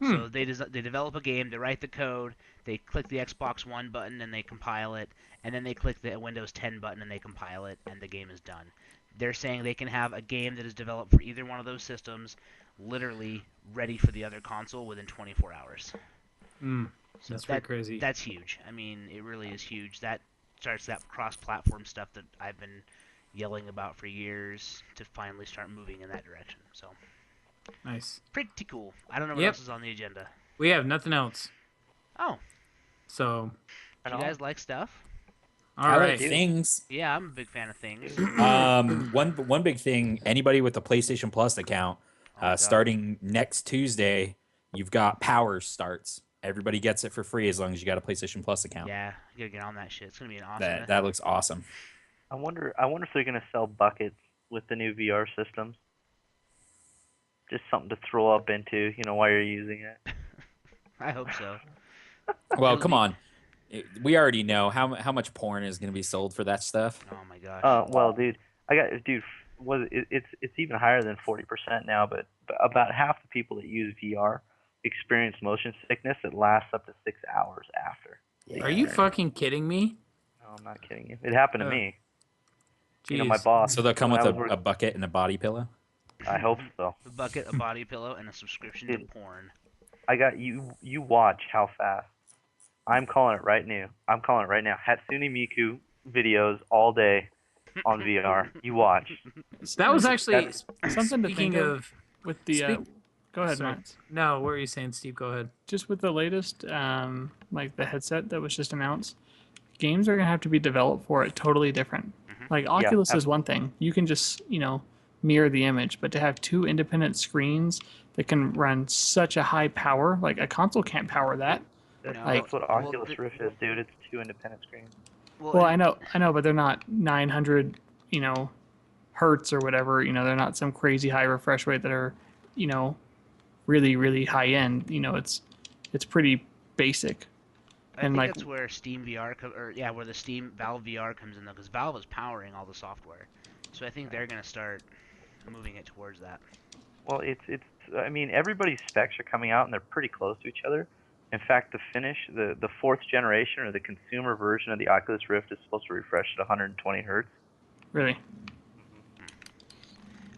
Speaker 4: So they develop a game, they write the code, they click the Xbox One button and they compile it, and then they click the Windows 10 button and they compile it, and the game is done. They're saying they can have a game that is developed for either one of those systems literally ready for the other console within 24 hours. So
Speaker 1: That's pretty crazy.
Speaker 4: That's huge. I mean, it really is huge. That starts that cross-platform stuff that I've been yelling about for years to finally start moving in that direction. So
Speaker 1: Nice.
Speaker 4: pretty cool. I don't know what
Speaker 1: Yep.
Speaker 4: else is on the agenda.
Speaker 1: We have nothing else.
Speaker 4: Oh,
Speaker 1: So,
Speaker 4: do you guys like stuff?
Speaker 1: all
Speaker 5: I
Speaker 1: right.
Speaker 5: like things.
Speaker 4: Yeah, I'm a big fan of things.
Speaker 5: One big thing. Anybody with a PlayStation Plus account,
Speaker 4: God.
Speaker 5: starting next Tuesday, you've got Power starts. Everybody gets it for free as long as you got a PlayStation Plus account.
Speaker 4: Yeah, you gotta get on that shit. It's gonna be an awesome.
Speaker 5: That looks awesome.
Speaker 2: I wonder if they're going to sell buckets with the new VR systems. Just something to throw up into, while you're using it.
Speaker 4: I hope so.
Speaker 5: Well, come on. We already know how much porn is going to be sold for that stuff.
Speaker 4: Oh my gosh.
Speaker 2: Well, dude, it's even higher than 40% now, but about half the people that use VR experience motion sickness that lasts up to 6 hours after.
Speaker 1: Are you fucking kidding me?
Speaker 2: No, I'm not kidding you. It happened to
Speaker 1: Oh.
Speaker 2: me. You know, my
Speaker 1: Jeez.
Speaker 2: boss.
Speaker 5: So they'll come
Speaker 2: when
Speaker 5: with
Speaker 2: I was
Speaker 5: a bucket and a body pillow.
Speaker 2: I hope so.
Speaker 4: A bucket, a body pillow, and a subscription to
Speaker 2: Dude.
Speaker 4: porn.
Speaker 2: I got you. You watch how fast. I'm calling it right now. I'm calling it right now. Hatsune Miku videos all day on VR. You watch.
Speaker 1: That was actually
Speaker 3: Something to
Speaker 1: speaking
Speaker 3: think
Speaker 1: of.
Speaker 3: with the.
Speaker 1: Speak-
Speaker 3: Go ahead,
Speaker 1: Sorry.
Speaker 3: Matt.
Speaker 1: No, what were you saying, Steve? Go ahead.
Speaker 3: Just with the latest, like the headset that was just announced, games are gonna have to be developed for it totally different. Like Oculus is one thing; you can just mirror the image, but to have two independent screens that can run such a high power, like a console can't power that.
Speaker 2: That's,
Speaker 4: No,
Speaker 2: that's what
Speaker 4: well,
Speaker 2: Oculus Rift is, dude. It's 2 independent screens.
Speaker 3: Well, I know, but they're not 900, hertz or whatever. They're not some crazy high refresh rate that are, really, really high end. It's pretty basic.
Speaker 4: I
Speaker 3: and
Speaker 4: think
Speaker 3: like
Speaker 4: that's where Steam VR where the Steam Valve VR comes in though, because Valve is powering all the software, so I think they're gonna start moving it towards that.
Speaker 2: Well, it's. I mean, everybody's specs are coming out, and they're pretty close to each other. In fact, the fourth generation or the consumer version of the Oculus Rift is supposed to refresh at 120 hertz.
Speaker 3: really.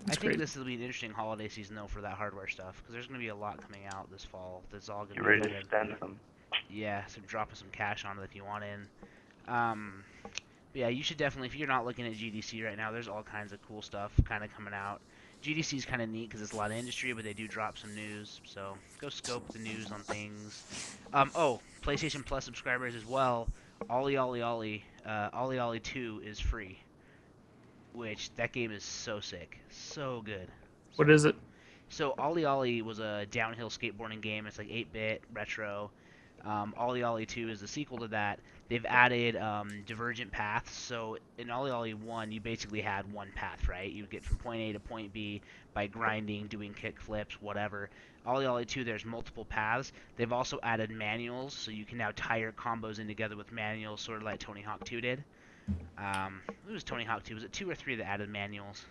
Speaker 4: I
Speaker 3: That's
Speaker 4: think
Speaker 3: great.
Speaker 4: this will be an interesting holiday season though for that hardware stuff, because there's gonna be a lot coming out this fall. That's all
Speaker 2: Get
Speaker 4: gonna
Speaker 2: ready
Speaker 4: be
Speaker 2: to
Speaker 4: good.
Speaker 2: spend some.
Speaker 4: Yeah, so dropping some cash on it if you want in. But yeah, you should definitely, if you're not looking at GDC right now, there's all kinds of cool stuff kind of coming out. GDC is kind of neat because it's a lot of industry, but they do drop some news, so go scope the news on things. PlayStation Plus subscribers as well. Ollie Ollie Ollie 2 is free, which that game is so sick, so good.
Speaker 3: What is it?
Speaker 4: So Ollie Ollie was a downhill skateboarding game. It's like 8-bit retro. Ollie Ollie 2 is the sequel to that. They've added divergent paths. So in Ollie Ollie 1, you basically had one path, right? You would get from point A to point B by grinding, doing kick flips, whatever. Ollie Ollie 2, there's multiple paths. They've also added manuals, so you can now tie your combos in together with manuals, sort of like Tony Hawk 2 did. It was Tony Hawk 2. Was it 2 or 3 that added manuals?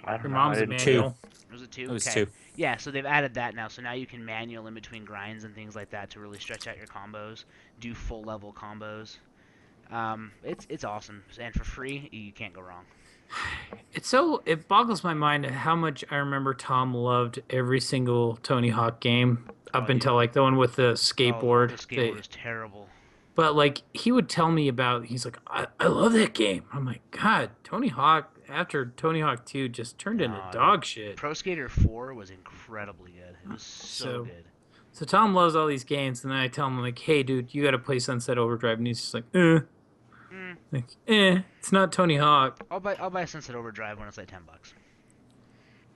Speaker 2: I don't
Speaker 1: Your
Speaker 2: know.
Speaker 1: mom's
Speaker 2: I
Speaker 1: a
Speaker 2: didn't-
Speaker 1: manual.
Speaker 4: Was it 2?
Speaker 5: It was
Speaker 4: Okay.
Speaker 5: 2.
Speaker 4: Yeah, so they've added that now. So now you can manual in between grinds and things like that to really stretch out your combos, do full level combos. It's awesome, and for free, you can't go wrong.
Speaker 1: It boggles my mind how much I remember Tom loved every single Tony Hawk game up
Speaker 4: Oh,
Speaker 1: until like the one with the skateboard.
Speaker 4: Oh, the skateboard is terrible.
Speaker 1: But like he would tell me about, he's like, I love that game. I'm like, God, Tony Hawk after Tony Hawk 2 just turned into
Speaker 4: No,
Speaker 1: dog shit.
Speaker 4: Pro Skater 4 was incredibly good. It was so
Speaker 1: So-
Speaker 4: good.
Speaker 1: So Tom loves all these games, and then I tell him like, hey, dude, you got to play Sunset Overdrive, and he's just like, it's not Tony Hawk.
Speaker 4: I'll buy Sunset Overdrive when it's like $10.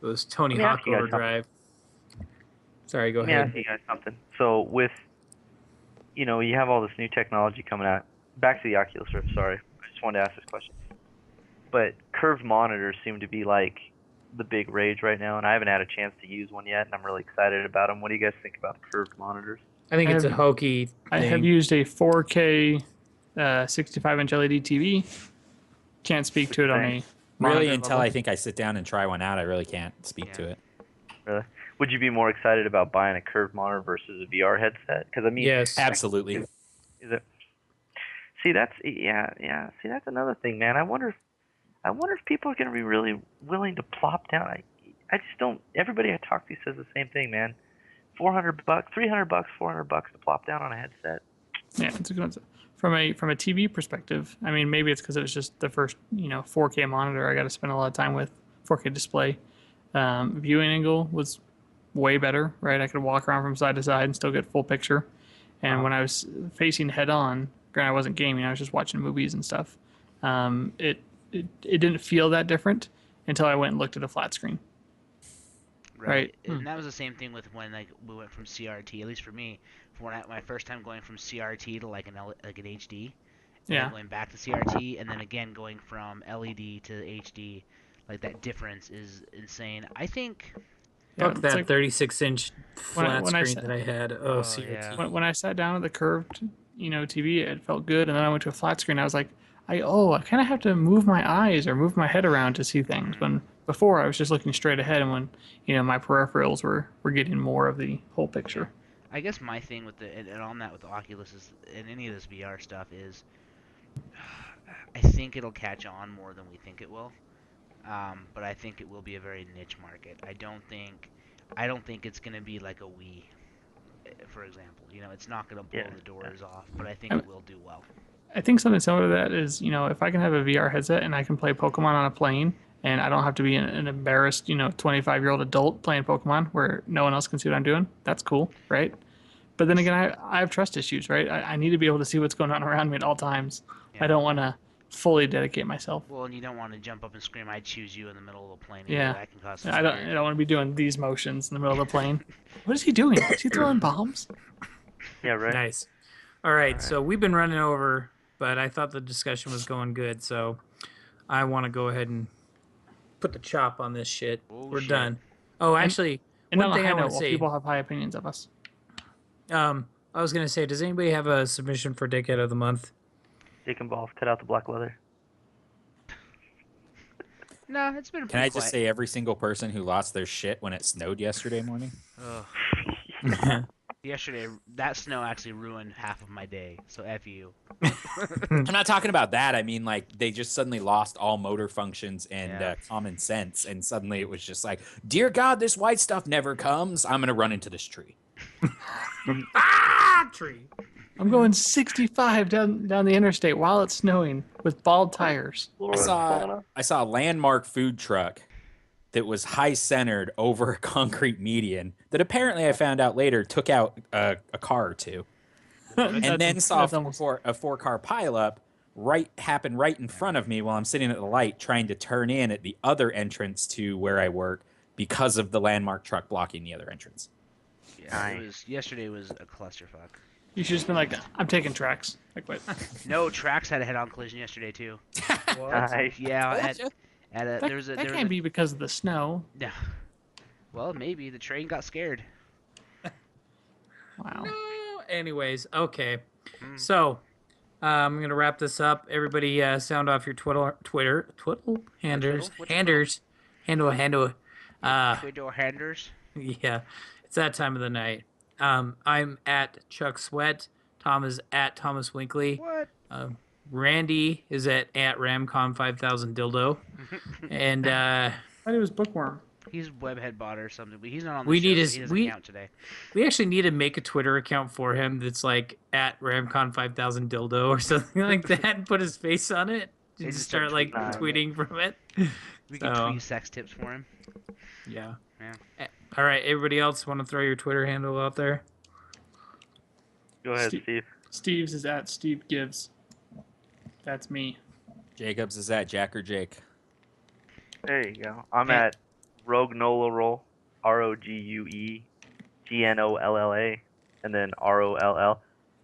Speaker 1: It was Tony
Speaker 2: Let me
Speaker 1: Hawk
Speaker 2: ask you guys
Speaker 1: Overdrive. Sorry, go
Speaker 2: Let me
Speaker 1: ahead.
Speaker 2: ask you guys something. So with, you have all this new technology coming out. Back to the Oculus Rift. Sorry, I just wanted to ask this question. But curved monitors seem to be like the big rage right now, and I haven't had a chance to use one yet, and I'm really excited about them. What do you guys think about the curved monitors?
Speaker 1: I think
Speaker 3: I
Speaker 1: it's a
Speaker 3: have-
Speaker 1: hokey
Speaker 3: I
Speaker 1: thing.
Speaker 3: have used a 4K 65-inch LED TV. Can't speak to it on a
Speaker 5: Really,
Speaker 3: monitor
Speaker 5: until
Speaker 3: level.
Speaker 5: I think I sit down and try one out, I really can't speak to
Speaker 4: Yeah.
Speaker 5: it.
Speaker 2: Really? Would you be more excited about buying a curved monitor versus a VR headset? Because I mean,
Speaker 1: Yes.
Speaker 5: Absolutely.
Speaker 2: Is it? See, that's yeah. See, that's another thing, man. I wonder if people are going to be really willing to plop down. I just don't. Everybody I talk to says the same thing, man. $400, $300, $400 to plop down on a headset.
Speaker 3: Yeah, it's expensive. From a TV perspective, I mean, maybe it's because it was just the first 4K monitor I got to spend a lot of time with. 4K display. Viewing angle was way better, right? I could walk around from side to side and still get full picture. And when I was facing head on, granted I wasn't gaming, I was just watching movies and stuff. It didn't feel that different until I went and looked at a flat screen. Right.
Speaker 4: And that was the same thing with when we went from CRT. At least for me, my first time going from CRT to like an HD, and
Speaker 3: Yeah.
Speaker 4: then going back to CRT, and then again going from LED to HD, like that difference is insane. I think.
Speaker 3: Yeah,
Speaker 1: Fuck
Speaker 3: it's
Speaker 1: that
Speaker 3: like
Speaker 1: 36-inch flat
Speaker 3: when I
Speaker 1: screen
Speaker 3: sa-
Speaker 1: that I had.
Speaker 4: Oh,
Speaker 1: CRT.
Speaker 4: yeah.
Speaker 3: when I sat down at the curved TV, it felt good, and then I went to a flat screen. I was like, I kind of have to move my eyes or move my head around to see things. When before I was just looking straight ahead, and when my peripherals were getting more of the whole picture.
Speaker 4: I guess my thing with and on that with the Oculus is, and any of this VR stuff is, I think it'll catch on more than we think it will. But I think it will be a very niche market. I don't think it's gonna be like a Wii, for example. It's not gonna blow the doors off, but I think it will do well.
Speaker 3: I think something similar to that is, if I can have a VR headset and I can play Pokemon on a plane, and I don't have to be an embarrassed, 25-year-old adult playing Pokemon where no one else can see what I'm doing, that's cool, right? But then again, I have trust issues, right? I need to be able to see what's going on around me at all times.
Speaker 4: Yeah.
Speaker 3: I don't want to fully dedicate myself.
Speaker 4: Well, and you don't want to jump up and scream, "I choose you" in the middle of the plane.
Speaker 3: Yeah.
Speaker 4: That can cause some
Speaker 3: I don't want to be doing these motions in the middle of the plane. What is he doing? Is he throwing bombs?
Speaker 2: Yeah, right.
Speaker 1: Nice. All right, so we've been running over, but I thought the discussion was going good, so I want to go ahead and put the chop on this shit.
Speaker 4: Oh,
Speaker 1: We're
Speaker 4: shit.
Speaker 1: done. Oh, actually,
Speaker 3: And
Speaker 1: one
Speaker 3: on a
Speaker 1: thing
Speaker 3: high
Speaker 1: I want
Speaker 3: note,
Speaker 1: to
Speaker 3: while
Speaker 1: say.
Speaker 3: people have high opinions of us.
Speaker 1: I was gonna say, does anybody have a submission for Dickhead of the Month?
Speaker 2: Dick and balls, cut out the black leather.
Speaker 4: No, it's been
Speaker 5: Can
Speaker 4: pretty
Speaker 5: I just
Speaker 4: quiet.
Speaker 5: say every single person who lost their shit when it snowed yesterday morning?
Speaker 4: Ugh. Yesterday, that snow actually ruined half of my day. So F you.
Speaker 5: I'm not talking about that. I mean, like, they just suddenly lost all motor functions and
Speaker 4: Yeah.
Speaker 5: common sense. And suddenly it was just like, dear God, this white stuff never comes. I'm going to run into this tree.
Speaker 1: Tree.
Speaker 3: I'm going 65 down the interstate while it's snowing with bald tires.
Speaker 5: I saw a landmark food truck that was high centered over a concrete median that apparently I found out later took out a car or two. And then saw a four-car pileup happen right in front of me while I'm sitting at the light trying to turn in at the other entrance to where I work because of the landmark truck blocking the other entrance.
Speaker 4: Yeah, yesterday was a clusterfuck.
Speaker 3: You should just been like, I'm taking tracks. Like what?
Speaker 4: No, Trax had a head-on collision yesterday too.
Speaker 2: Nice.
Speaker 4: Yeah,
Speaker 5: Told
Speaker 3: That can't be because of the snow.
Speaker 4: Yeah. Well, maybe the train got scared.
Speaker 3: Wow.
Speaker 1: No. Anyways, okay. So I'm gonna wrap this up. Everybody, sound off your Twitter handers. Handle.
Speaker 4: Twiddle handers.
Speaker 1: Yeah, it's that time of the night. I'm at Chuck Sweat. Tom is at Thomas Winkley.
Speaker 4: What?
Speaker 1: Randy is at Ramcon 5000 Dildo. And
Speaker 3: I thought it was Bookworm.
Speaker 4: He's Webhead Bot or something, but he's not on the
Speaker 1: We
Speaker 4: show,
Speaker 1: need
Speaker 4: so
Speaker 1: his-
Speaker 4: he doesn't
Speaker 1: we-
Speaker 4: count today.
Speaker 1: we actually need to make a Twitter account for him that's like at Ramcon 5000 Dildo or something like that, and put his face on it. And
Speaker 4: just
Speaker 1: just start like
Speaker 2: tweeting on it.
Speaker 1: tweeting from it.
Speaker 4: We can
Speaker 1: So-
Speaker 4: tweet sex tips for him.
Speaker 1: Yeah.
Speaker 4: Yeah.
Speaker 1: All right, everybody else want to throw your Twitter handle out there?
Speaker 2: Go ahead,
Speaker 3: Steve.
Speaker 2: Steve.
Speaker 3: Steve's is at Steve Gibbs. That's me.
Speaker 5: Jacobs is at Jack or Jake.
Speaker 2: There you go. I'm
Speaker 4: Hey.
Speaker 2: at Rogue Nola Roll, ROGUEGNOLLA, and then ROLL.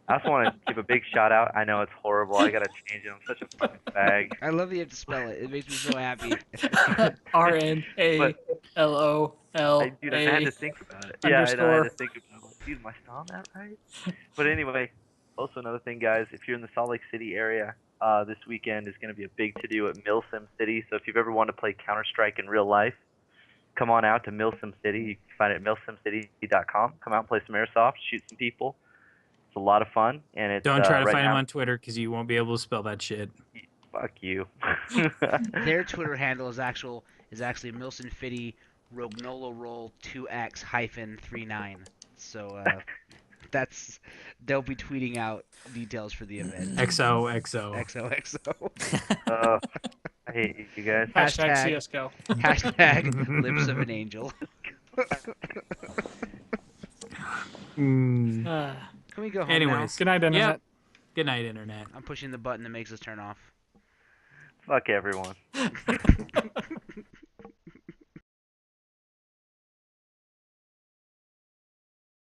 Speaker 2: I also want to give a big shout out. I know it's horrible. I gotta change it. I'm such a fucking bag.
Speaker 4: I love that you have to spell it. It makes me so happy.
Speaker 3: RNALOL.
Speaker 2: Dude, I had to think about it. Yeah, I know, I had
Speaker 3: Underscore.
Speaker 2: to think about it. Dude, am I spelling that right? But anyway, also another thing, guys. If you're in the Salt Lake City area, this weekend is going to be a big to-do at Milsim City. So if you've ever wanted to play Counter-Strike in real life, come on out to Milsim City. You can find it at milsimcity.com. Come out and play some airsoft, shoot some people. It's a lot of fun, and it's
Speaker 1: Don't try to
Speaker 2: right
Speaker 1: find him
Speaker 2: now-
Speaker 1: on Twitter because you won't be able to spell that shit.
Speaker 2: Fuck you.
Speaker 4: Their Twitter handle is actually Milson Fitty Rognola Roll 2X-39. So they'll be tweeting out details for the event.
Speaker 1: XOXO.
Speaker 4: XOXO.
Speaker 2: I hate you guys.
Speaker 3: Hashtag
Speaker 4: Hashtag-
Speaker 3: CSGO.
Speaker 4: Hashtag lips of an angel.
Speaker 1: Mm.
Speaker 4: Can we go home
Speaker 1: Anyways.
Speaker 3: Good night, Internet.
Speaker 1: Yep. Good night, Internet.
Speaker 4: now? I'm pushing the button that makes us turn off.
Speaker 2: Fuck everyone.